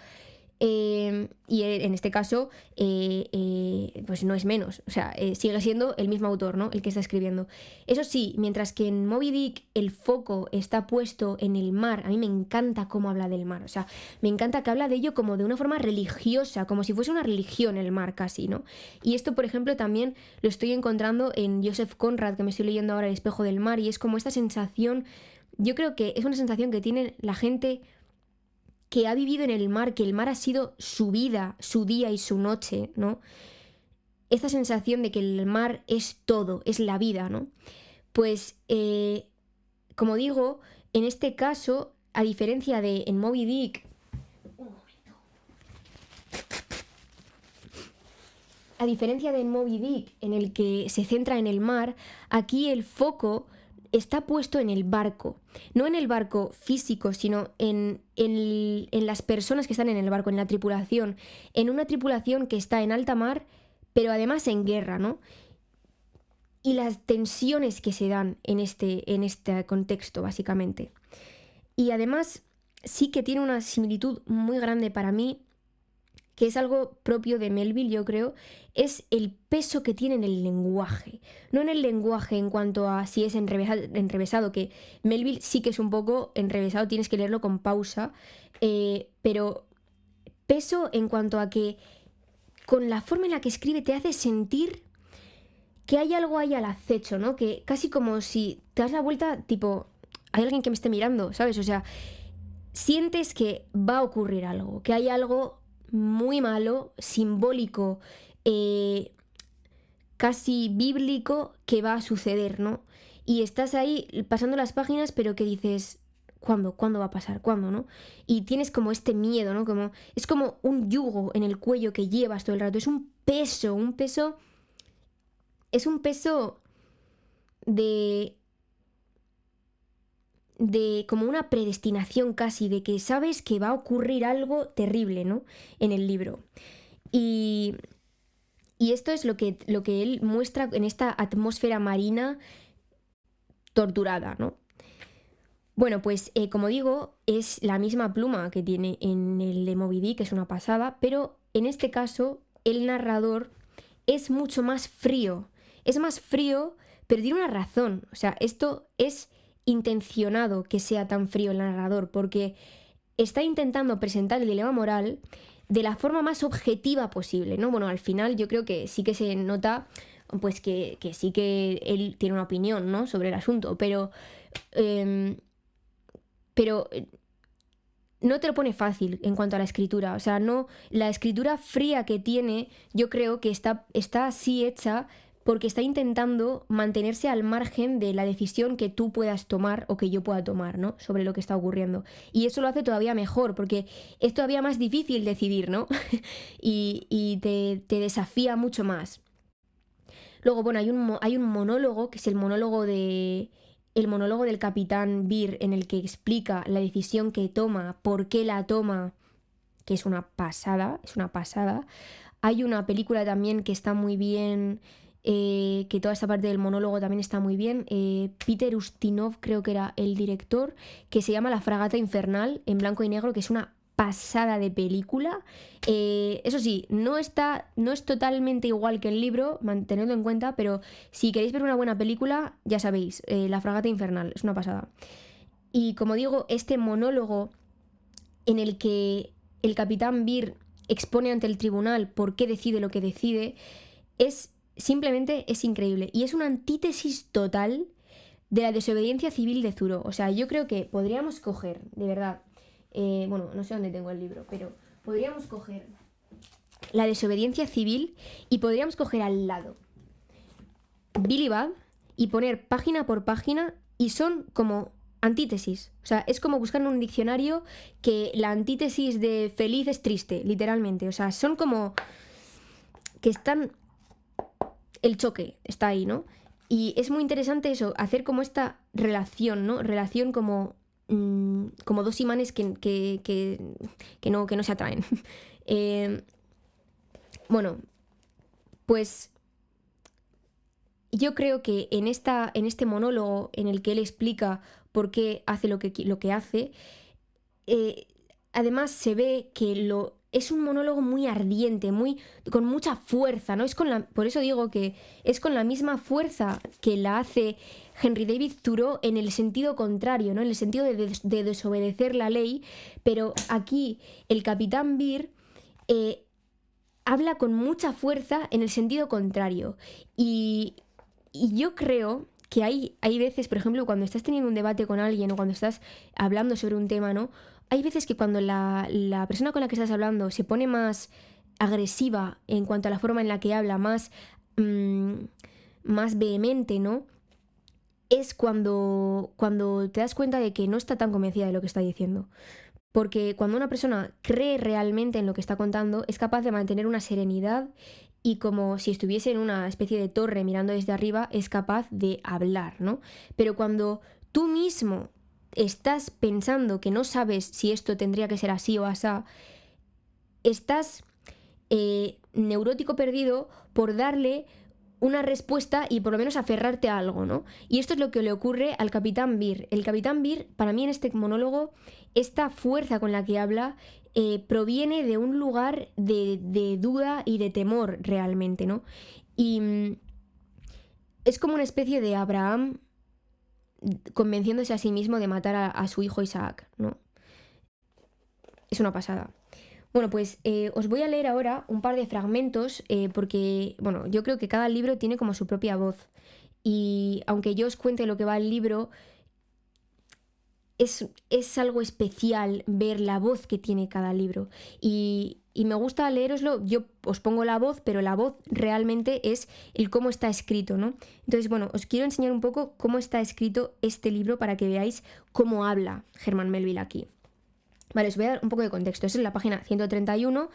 Y en este caso, pues no es menos, o sea, sigue siendo el mismo autor, ¿no? El que está escribiendo. Eso sí, mientras que en Moby Dick el foco está puesto en el mar, a mí me encanta cómo habla del mar, o sea, me encanta que habla de ello como de una forma religiosa, como si fuese una religión el mar casi, ¿no? Y esto, por ejemplo, también lo estoy encontrando en Joseph Conrad, que me estoy leyendo ahora El espejo del mar, y es como esta sensación, yo creo que es una sensación que tiene la gente que ha vivido en el mar, que el mar ha sido su vida, su día y su noche, ¿no? Esta sensación de que el mar es todo, es la vida, ¿no? Pues, como digo, en este caso, a diferencia de en Moby Dick... Un momento. A diferencia de en Moby Dick, en el que se centra en el mar, aquí el foco está puesto en el barco. No en el barco físico, sino en las personas que están en el barco, en la tripulación. En una tripulación que está en alta mar, pero además en guerra, ¿no? Y las tensiones que se dan en este contexto, básicamente. Y además sí que tiene una similitud muy grande para mí, que es algo propio de Melville, yo creo, es el peso que tiene en el lenguaje. No en el lenguaje en cuanto a si es enrevesado, que Melville sí que es un poco enrevesado, tienes que leerlo con pausa, pero peso en cuanto a que con la forma en la que escribe te hace sentir que hay algo ahí al acecho, ¿no? Que casi como si te das la vuelta, tipo, hay alguien que me esté mirando, ¿sabes? O sea, sientes que va a ocurrir algo, que hay algo muy malo, simbólico, casi bíblico, que va a suceder, ¿no? Y estás ahí pasando las páginas, pero que dices, ¿cuándo va a pasar? ¿Cuándo, no? Y tienes como este miedo, ¿no? Es como un yugo en el cuello que llevas todo el rato. Es un peso de como una predestinación casi, de que sabes que va a ocurrir algo terrible, ¿no? En el libro. Y esto es lo que él muestra en esta atmósfera marina torturada, ¿no? Bueno, pues como digo, es la misma pluma que tiene en el de Moby Dick, que es una pasada, pero en este caso el narrador es mucho más frío. Es más frío, pero tiene una razón. O sea, esto es intencionado que sea tan frío el narrador, porque está intentando presentar el dilema moral de la forma más objetiva posible, ¿no? Bueno, al final yo creo que sí que se nota, pues que sí que él tiene una opinión, ¿no? Sobre el asunto, pero no te lo pone fácil en cuanto a la escritura. O sea, no, la escritura fría que tiene, yo creo que está así hecha porque está intentando mantenerse al margen de la decisión que tú puedas tomar o que yo pueda tomar, ¿no? Sobre lo que está ocurriendo. Y eso lo hace todavía mejor, porque es todavía más difícil decidir, ¿no? y te desafía mucho más. Luego, bueno, hay un monólogo, que es el monólogo del capitán Beer, en el que explica la decisión que toma, por qué la toma, que es una pasada, Hay una película también que está muy bien, que toda esta parte del monólogo también está muy bien. Peter Ustinov creo que era el director, que se llama La fragata infernal, en blanco y negro, que es una pasada de película. Eso sí, no es totalmente igual que el libro, mantenedlo en cuenta, pero si queréis ver una buena película, ya sabéis, La fragata infernal, es una pasada. Y como digo, este monólogo en el que el capitán Beer expone ante el tribunal por qué decide lo que decide, es increíble. Y es una antítesis total de la desobediencia civil de Thoreau. O sea, yo creo que podríamos coger, de verdad, bueno, no sé dónde tengo el libro, pero podríamos coger la desobediencia civil y podríamos coger al lado Billy Budd y poner página por página, y son como antítesis. O sea, es como buscar en un diccionario que la antítesis de feliz es triste, literalmente. O sea, son como que están... El choque está ahí, ¿no? Y es muy interesante eso, hacer como esta relación, ¿no? Relación como dos imanes que no se atraen. Bueno, pues yo creo que en este monólogo en el que él explica por qué hace lo que hace, además se ve que es un monólogo muy ardiente, con mucha fuerza, ¿no? Por eso digo que es con la misma fuerza que la hace Henry David Thoreau en el sentido contrario, ¿no? En el sentido de desobedecer la ley, pero aquí el capitán Beer habla con mucha fuerza en el sentido contrario. Y yo creo que hay veces, por ejemplo, cuando estás teniendo un debate con alguien o cuando estás hablando sobre un tema, ¿no? Hay veces que cuando la persona con la que estás hablando se pone más agresiva en cuanto a la forma en la que habla, más vehemente, ¿no? Es cuando te das cuenta de que no está tan convencida de lo que está diciendo. Porque cuando una persona cree realmente en lo que está contando, es capaz de mantener una serenidad y, como si estuviese en una especie de torre mirando desde arriba, es capaz de hablar, ¿no? Pero cuando tú mismo estás pensando que no sabes si esto tendría que ser así o asá, estás neurótico perdido por darle una respuesta y por lo menos aferrarte a algo, ¿no? Y esto es lo que le ocurre al capitán Beer. El capitán Beer, para mí en este monólogo, esta fuerza con la que habla proviene de un lugar de duda y de temor realmente, ¿no? Y es como una especie de Abraham convenciéndose a sí mismo de matar a su hijo Isaac, ¿no? Es una pasada. Bueno, pues os voy a leer ahora un par de fragmentos porque, bueno, yo creo que cada libro tiene como su propia voz. Y aunque yo os cuente lo que va el libro, es algo especial ver la voz que tiene cada libro. Y me gusta leeroslo, yo os pongo la voz, pero la voz realmente es el cómo está escrito, ¿no? Entonces, bueno, os quiero enseñar un poco cómo está escrito este libro para que veáis cómo habla Herman Melville aquí. Vale, os voy a dar un poco de contexto. Es en la página 131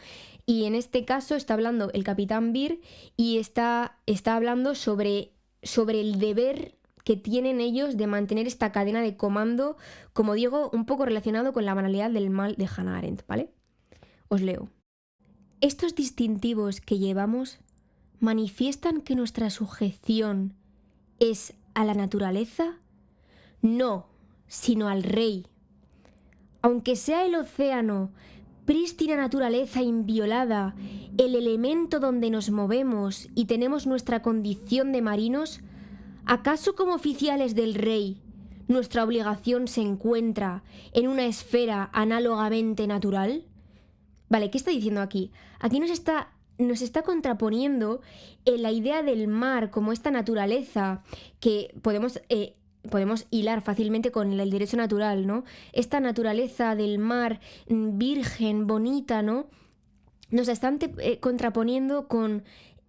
y en este caso está hablando el capitán Beer y está hablando sobre el deber que tienen ellos de mantener esta cadena de comando, como digo, un poco relacionado con la banalidad del mal de Hannah Arendt, ¿vale? Os leo. Estos distintivos que llevamos manifiestan que nuestra sujeción es a la naturaleza, no, sino al rey. Aunque sea el océano, prístina naturaleza inviolada, el elemento donde nos movemos y tenemos nuestra condición de marinos, ¿acaso como oficiales del rey nuestra obligación se encuentra en una esfera análogamente natural? Vale, ¿qué está diciendo aquí? Aquí nos está contraponiendo la idea del mar como esta naturaleza que podemos hilar fácilmente con el derecho natural, ¿no? Esta naturaleza del mar virgen, bonita, ¿no? Nos están contraponiendo con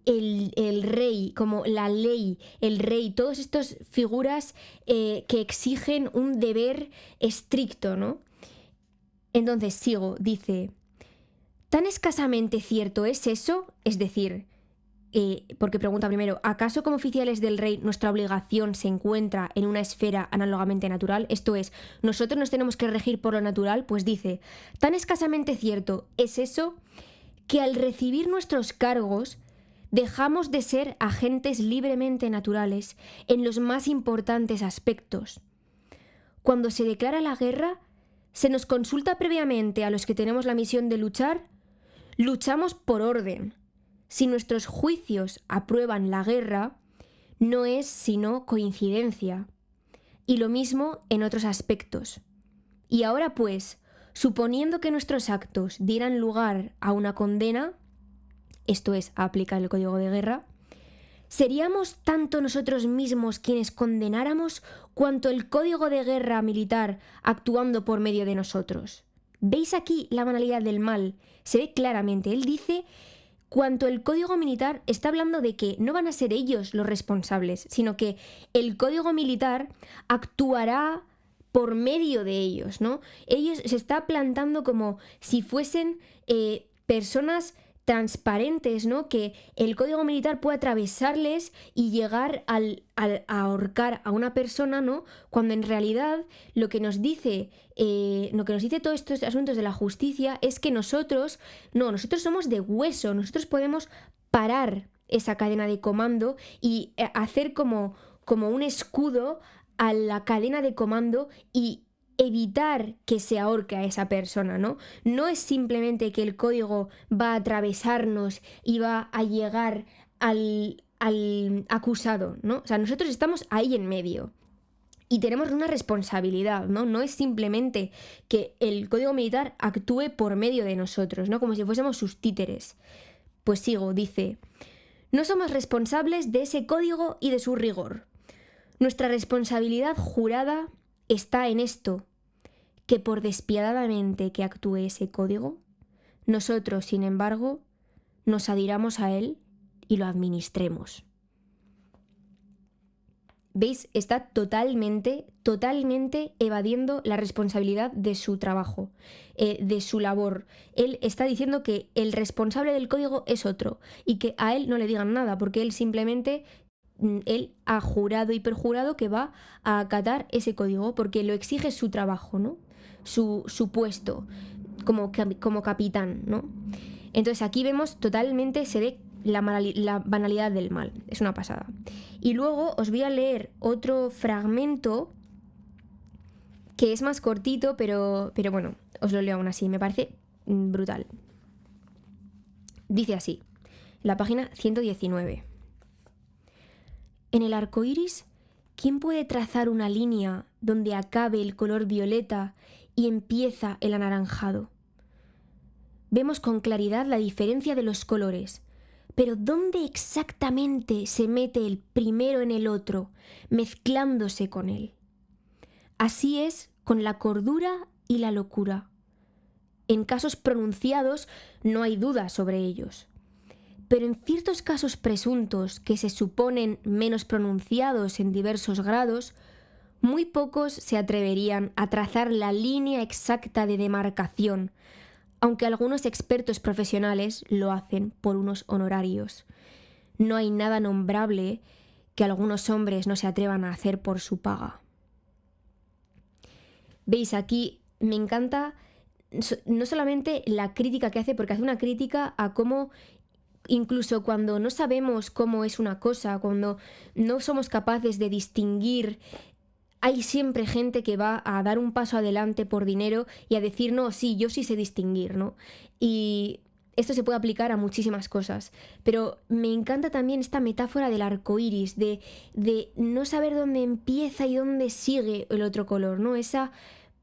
el rey, como la ley, el rey, todas estas figuras que exigen un deber estricto, ¿no? Entonces sigo, dice, ¿tan escasamente cierto es eso? Es decir, porque pregunta primero, ¿acaso como oficiales del rey nuestra obligación se encuentra en una esfera análogamente natural? Esto es, ¿nosotros nos tenemos que regir por lo natural? Pues dice, tan escasamente cierto es eso que al recibir nuestros cargos dejamos de ser agentes libremente naturales en los más importantes aspectos. Cuando se declara la guerra, ¿Se nos consulta previamente a los que tenemos la misión de luchar? Luchamos por orden. Si nuestros juicios aprueban la guerra, no es sino coincidencia. Y lo mismo en otros aspectos. Y ahora pues, suponiendo que nuestros actos dieran lugar a una condena, esto es, a aplicar el código de guerra, ¿seríamos tanto nosotros mismos quienes condenáramos cuanto el código de guerra militar actuando por medio de nosotros? ¿Veis aquí la banalidad del mal? Se ve claramente. Él dice, cuanto el código militar está hablando de que no van a ser ellos los responsables, sino que el código militar actuará por medio de ellos, ¿no? Ellos se está plantando como si fuesen personas transparentes, ¿no? Que el código militar puede atravesarles y llegar a ahorcar a una persona, ¿no? Cuando en realidad lo que nos dice todos estos asuntos de la justicia es que nosotros somos de hueso, nosotros podemos parar esa cadena de comando y hacer como un escudo a la cadena de comando y evitar que se ahorque a esa persona, ¿no? No es simplemente que el código va a atravesarnos y va a llegar al acusado, ¿no? O sea, nosotros estamos ahí en medio y tenemos una responsabilidad, ¿no? No es simplemente que el código militar actúe por medio de nosotros, ¿no? Como si fuésemos sus títeres. Pues sigo, dice, no somos responsables de ese código y de su rigor. Nuestra responsabilidad jurada está en esto, que por despiadadamente que actúe ese código, nosotros, sin embargo, nos adhiramos a él y lo administremos. ¿Veis? Está totalmente evadiendo la responsabilidad de su trabajo, de su labor. Él está diciendo que el responsable del código es otro y que a él no le digan nada, porque él simplemente... Él ha jurado y perjurado que va a acatar ese código porque lo exige su trabajo, ¿no? Su puesto como capitán, ¿no? Entonces aquí vemos totalmente, se ve la banalidad del mal. Es una pasada. Y luego os voy a leer otro fragmento que es más cortito, pero bueno, os lo leo aún así. Me parece brutal. Dice así, la página 119. En el arco iris, ¿quién puede trazar una línea donde acabe el color violeta y empieza el anaranjado? Vemos con claridad la diferencia de los colores, pero ¿dónde exactamente se mete el primero en el otro, mezclándose con él? Así es con la cordura y la locura. En casos pronunciados no hay duda sobre ellos. Pero en ciertos casos presuntos que se suponen menos pronunciados en diversos grados, muy pocos se atreverían a trazar la línea exacta de demarcación, aunque algunos expertos profesionales lo hacen por unos honorarios. No hay nada nombrable que algunos hombres no se atrevan a hacer por su paga. Veis, aquí me encanta no solamente la crítica que hace, porque hace una crítica a cómo incluso cuando no sabemos cómo es una cosa, cuando no somos capaces de distinguir, hay siempre gente que va a dar un paso adelante por dinero y a decir, no, sí, yo sí sé distinguir, ¿no? Y esto se puede aplicar a muchísimas cosas. Pero me encanta también esta metáfora del arco iris, de no saber dónde empieza y dónde sigue el otro color, ¿no? Esa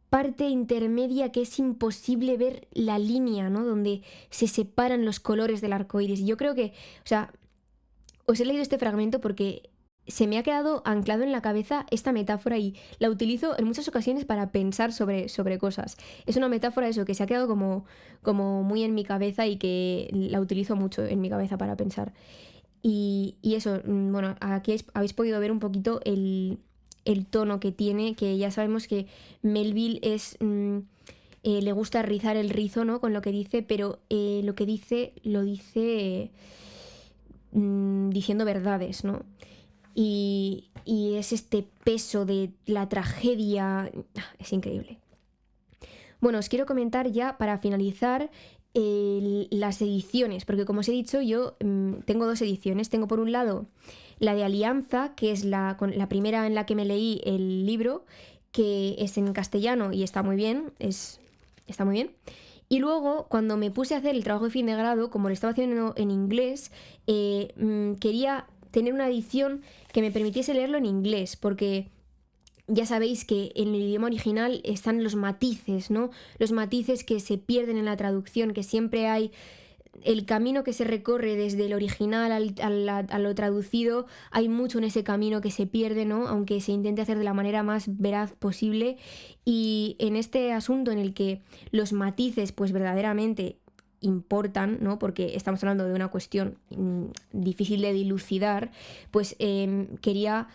parte intermedia que es imposible ver la línea, ¿no? Donde se separan los colores del arco iris. Y yo creo que, o sea, os he leído este fragmento porque se me ha quedado anclado en la cabeza esta metáfora y la utilizo en muchas ocasiones para pensar sobre cosas. Es una metáfora eso que se ha quedado como muy en mi cabeza y que la utilizo mucho en mi cabeza para pensar. Y eso, bueno, aquí habéis podido ver un poquito el tono que tiene, que ya sabemos que Melville es le gusta rizar el rizo, ¿no? Con lo que dice, pero lo que dice lo dice diciendo verdades, ¿no? Y es este peso de la tragedia, es increíble. Bueno, os quiero comentar ya para finalizar las ediciones, porque como os he dicho yo tengo dos ediciones. Tengo por un lado la de Alianza, que es la primera en la que me leí el libro, que es en castellano y está muy bien, está muy bien. Y luego, cuando me puse a hacer el trabajo de fin de grado, como lo estaba haciendo en inglés, quería tener una edición que me permitiese leerlo en inglés, porque ya sabéis que en el idioma original están los matices, ¿no? Los matices que se pierden en la traducción, que siempre hay el camino que se recorre desde el original a lo traducido, hay mucho en ese camino que se pierde, ¿no? Aunque se intente hacer de la manera más veraz posible. Y en este asunto en el que los matices pues verdaderamente importan, ¿no? Porque estamos hablando de una cuestión difícil de dilucidar, pues quería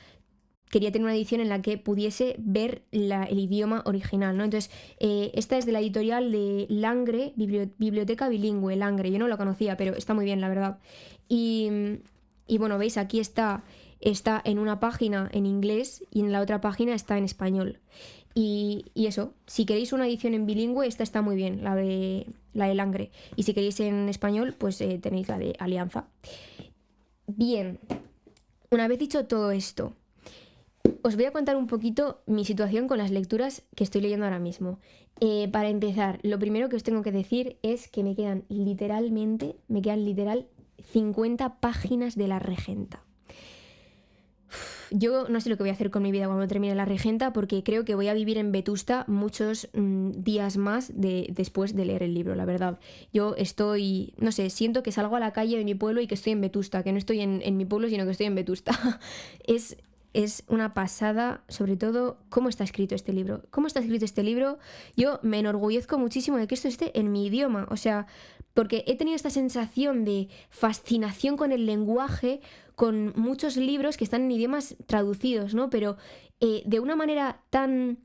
tener una edición en la que pudiese ver el idioma original, ¿no? Entonces, esta es de la editorial de Langre, Biblioteca Bilingüe, Langre. Yo no lo conocía, pero está muy bien, la verdad. Y bueno, veis, aquí está en una página en inglés y en la otra página está en español. Y eso, si queréis una edición en bilingüe, esta está muy bien, la de Langre. Y si queréis en español, pues tenéis la de Alianza. Bien, una vez dicho todo esto, os voy a contar un poquito mi situación con las lecturas que estoy leyendo ahora mismo. Para empezar, lo primero que os tengo que decir es que me quedan literal 50 páginas de La Regenta. Yo no sé lo que voy a hacer con mi vida cuando termine La Regenta, porque creo que voy a vivir en Vetusta muchos días más después de leer el libro, la verdad. Yo estoy, no sé, siento que salgo a la calle de mi pueblo y que estoy en Vetusta, que no estoy en mi pueblo, sino que estoy en Vetusta. Es una pasada, sobre todo, cómo está escrito este libro. Cómo está escrito este libro, yo me enorgullezco muchísimo de que esto esté en mi idioma. O sea, porque he tenido esta sensación de fascinación con el lenguaje, con muchos libros que están en idiomas traducidos, ¿no? Pero de una manera tan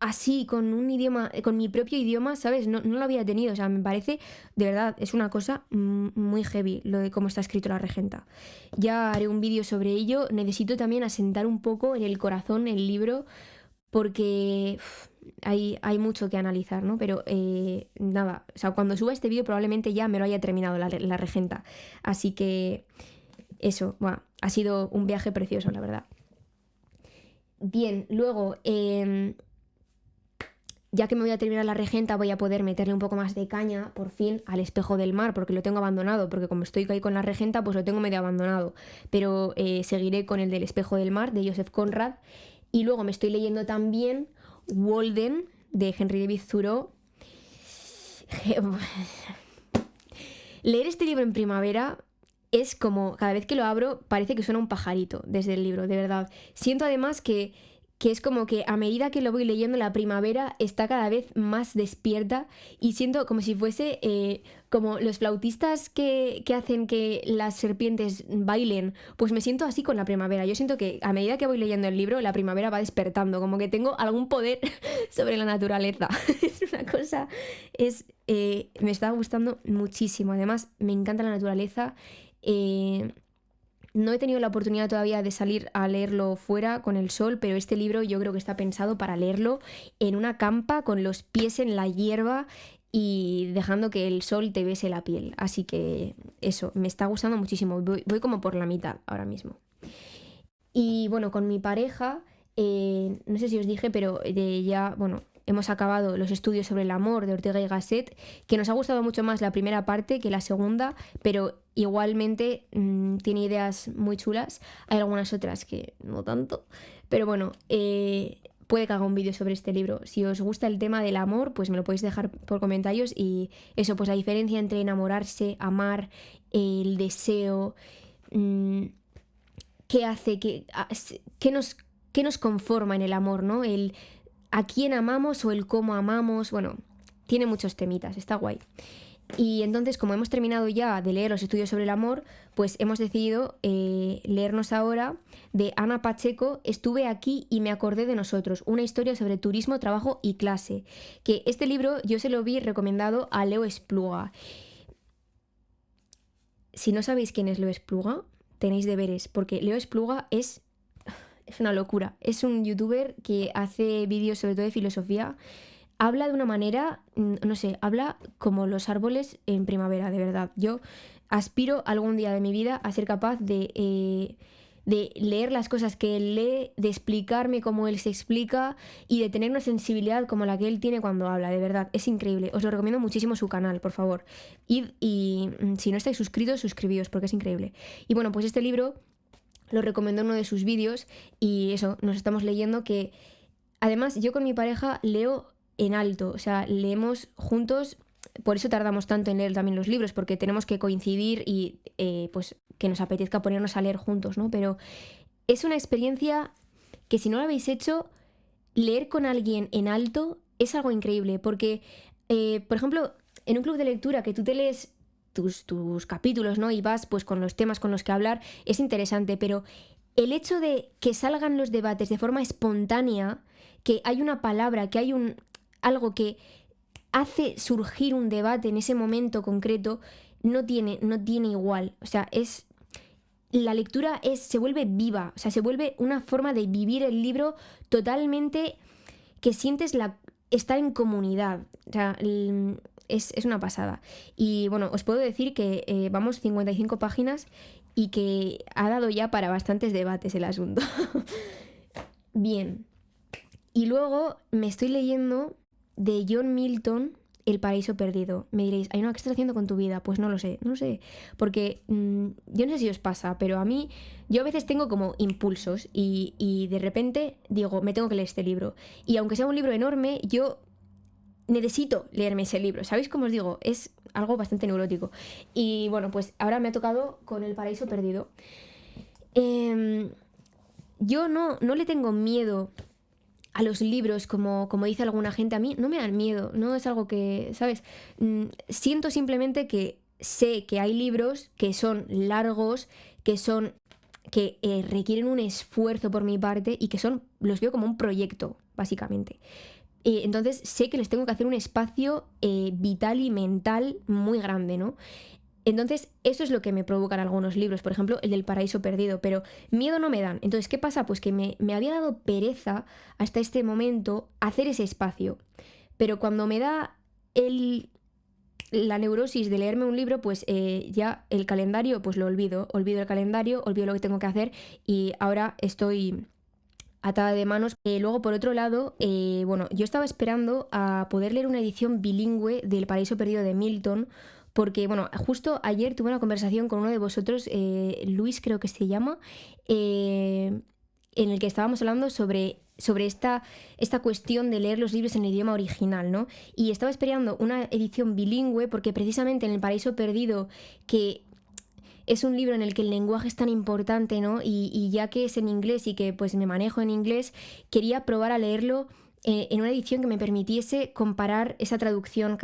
así, con un idioma, con mi propio idioma, ¿sabes? No lo había tenido, o sea, me parece, de verdad, es una cosa muy heavy lo de cómo está escrito La Regenta. Ya haré un vídeo sobre ello. Necesito también asentar un poco en el corazón el libro, porque hay mucho que analizar, ¿no? Pero nada, o sea, cuando suba este vídeo probablemente ya me lo haya terminado la Regenta. Así que eso, bueno, ha sido un viaje precioso, la verdad. Bien, luego, ya que me voy a terminar La Regenta, voy a poder meterle un poco más de caña, por fin, al Espejo del Mar, porque lo tengo abandonado, porque como estoy ahí con La Regenta, pues lo tengo medio abandonado. Pero seguiré con el del Espejo del Mar, de Joseph Conrad. Y luego me estoy leyendo también Walden, de Henry David Thoreau. Leer este libro en primavera es como, cada vez que lo abro, parece que suena un pajarito desde el libro, de verdad. Siento además que es como que a medida que lo voy leyendo, la primavera está cada vez más despierta, y siento como si fuese como los flautistas que hacen que las serpientes bailen. Pues me siento así con la primavera. Yo siento que a medida que voy leyendo el libro, la primavera va despertando, como que tengo algún poder sobre la naturaleza. Es una cosa, me está gustando muchísimo. Además, me encanta la naturaleza. No he tenido la oportunidad todavía de salir a leerlo fuera con el sol, pero este libro yo creo que está pensado para leerlo en una campa con los pies en la hierba y dejando que el sol te bese la piel. Así que eso, me está gustando muchísimo. Voy como por la mitad ahora mismo. Y bueno, con mi pareja, no sé si os dije, pero ya, bueno, hemos acabado los estudios sobre el amor de Ortega y Gasset, que nos ha gustado mucho más la primera parte que la segunda, pero igualmente tiene ideas muy chulas. Hay algunas otras que no tanto, pero bueno, puede que haga un vídeo sobre este libro. Si os gusta el tema del amor, pues me lo podéis dejar por comentarios. Y eso, pues la diferencia entre enamorarse, amar, el deseo, qué hace, qué nos conforma en el amor, ¿no? El a quién amamos o el cómo amamos. Bueno, tiene muchos temitas, está guay. Y entonces, como hemos terminado ya de leer los estudios sobre el amor, pues hemos decidido leernos ahora de Ana Pacheco, Estuve aquí y me acordé de nosotros, una historia sobre turismo, trabajo y clase. Que este libro yo se lo vi recomendado a Leo Espluga. Si no sabéis quién es Leo Espluga, tenéis deberes, porque Leo Espluga es una locura. Es un youtuber que hace vídeos sobre todo de filosofía. Habla de una manera, no sé, habla como los árboles en primavera, de verdad. Yo aspiro algún día de mi vida a ser capaz de de leer las cosas que él lee, de explicarme cómo él se explica y de tener una sensibilidad como la que él tiene cuando habla, de verdad, es increíble. Os lo recomiendo muchísimo su canal, por favor. Y si no estáis suscritos, suscribíos porque es increíble. Y bueno, pues este libro lo recomendó en uno de sus vídeos y eso, nos estamos leyendo que... Además, yo con mi pareja leo en alto, o sea, leemos juntos, por eso tardamos tanto en leer también los libros, porque tenemos que coincidir y pues que nos apetezca ponernos a leer juntos, ¿no? Pero es una experiencia que si no lo habéis hecho, leer con alguien en alto es algo increíble, porque, por ejemplo, en un club de lectura que tú te lees tus capítulos, ¿no? Y vas pues con los temas con los que hablar, es interesante, pero el hecho de que salgan los debates de forma espontánea, que hay una palabra, que hay algo que hace surgir un debate en ese momento concreto, no tiene igual. O sea, la lectura se vuelve viva, o sea, se vuelve una forma de vivir el libro totalmente que sientes estar en comunidad. O sea, es una pasada. Y bueno, os puedo decir que vamos 55 páginas y que ha dado ya para bastantes debates el asunto. Bien. Y luego me estoy leyendo de John Milton, El paraíso perdido. Me diréis, Ainhoa, ¿qué estás haciendo con tu vida? Pues no lo sé, porque yo no sé si os pasa, pero a mí, yo a veces tengo como impulsos y de repente digo, me tengo que leer este libro. Y aunque sea un libro enorme, yo necesito leerme ese libro, ¿sabéis cómo os digo? Es algo bastante neurótico. Y bueno, pues ahora me ha tocado con El paraíso perdido. Yo no le tengo miedo a los libros, como dice alguna gente. A mí no me dan miedo, no es algo que, ¿sabes? Siento simplemente que sé que hay libros que son largos, que requieren un esfuerzo por mi parte y que los veo como un proyecto, básicamente. Entonces sé que les tengo que hacer un espacio vital y mental muy grande, ¿no? Entonces, eso es lo que me provocan algunos libros, por ejemplo, el del paraíso perdido, pero miedo no me dan. Entonces, ¿qué pasa? Pues que me había dado pereza hasta este momento hacer ese espacio. Pero cuando me da la neurosis de leerme un libro, pues ya el calendario, pues lo olvido. Olvido el calendario, olvido lo que tengo que hacer y ahora estoy atada de manos. Luego, por otro lado, bueno, yo estaba esperando a poder leer una edición bilingüe del Paraíso Perdido de Milton, porque, bueno, justo ayer tuve una conversación con uno de vosotros, Luis creo que se llama, en el que estábamos hablando sobre esta cuestión de leer los libros en el idioma original, ¿no? Y estaba esperando una edición bilingüe porque precisamente en El Paraíso Perdido, que es un libro en el que el lenguaje es tan importante, ¿no? Y ya que es en inglés y que pues me manejo en inglés, quería probar a leerlo en una edición que me permitiese comparar esa traducción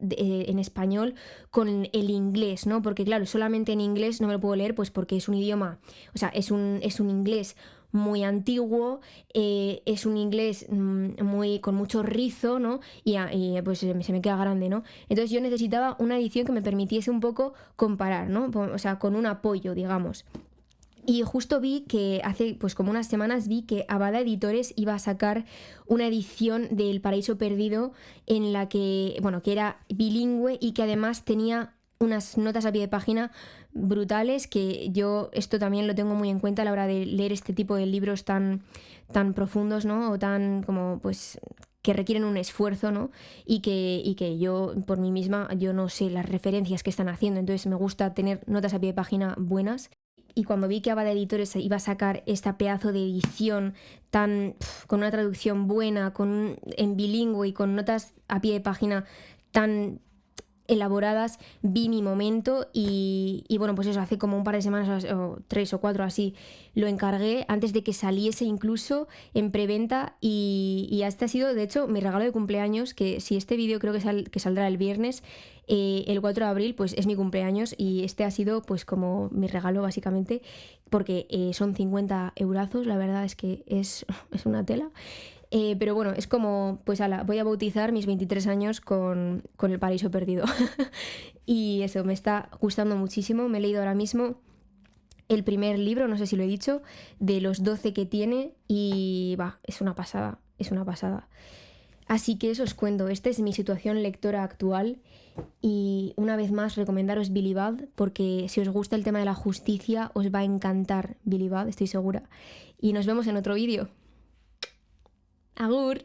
en español con el inglés, ¿no? Porque claro, solamente en inglés no me lo puedo leer, pues porque es un idioma, o sea, es un inglés muy antiguo, es un inglés con mucho rizo, ¿no? Y pues se me queda grande, ¿no? Entonces yo necesitaba una edición que me permitiese un poco comparar, ¿no? O sea, con un apoyo, digamos. Y justo vi que hace pues como unas semanas vi que Abada Editores iba a sacar una edición del Paraíso Perdido en la que, bueno, que era bilingüe y que además tenía unas notas a pie de página brutales, que yo esto también lo tengo muy en cuenta a la hora de leer este tipo de libros tan profundos, ¿no? O tan como pues que requieren un esfuerzo, ¿no? Y que yo por mí misma yo no sé las referencias que están haciendo, entonces me gusta tener notas a pie de página buenas. Y cuando vi que Abada Editores iba a sacar esta pedazo de edición con una traducción buena, en bilingüe y con notas a pie de página tan elaboradas, vi mi momento y bueno, pues eso, hace como un par de semanas o 3 o 4 así, lo encargué antes de que saliese incluso en preventa y este ha sido de hecho mi regalo de cumpleaños, que si este vídeo creo que saldrá el viernes, el 4 de abril pues es mi cumpleaños y este ha sido pues como mi regalo básicamente, porque son 50 eurazos, la verdad es que es una tela. Pero bueno, es como, pues voy a bautizar mis 23 años con El Paraíso Perdido. Y eso, me está gustando muchísimo. Me he leído ahora mismo el primer libro, no sé si lo he dicho, de los 12 que tiene y es una pasada, es una pasada. Así que eso os cuento, esta es mi situación lectora actual y una vez más recomendaros Billy Budd porque si os gusta el tema de la justicia os va a encantar Billy Budd, estoy segura. Y nos vemos en otro vídeo. ¡Agur!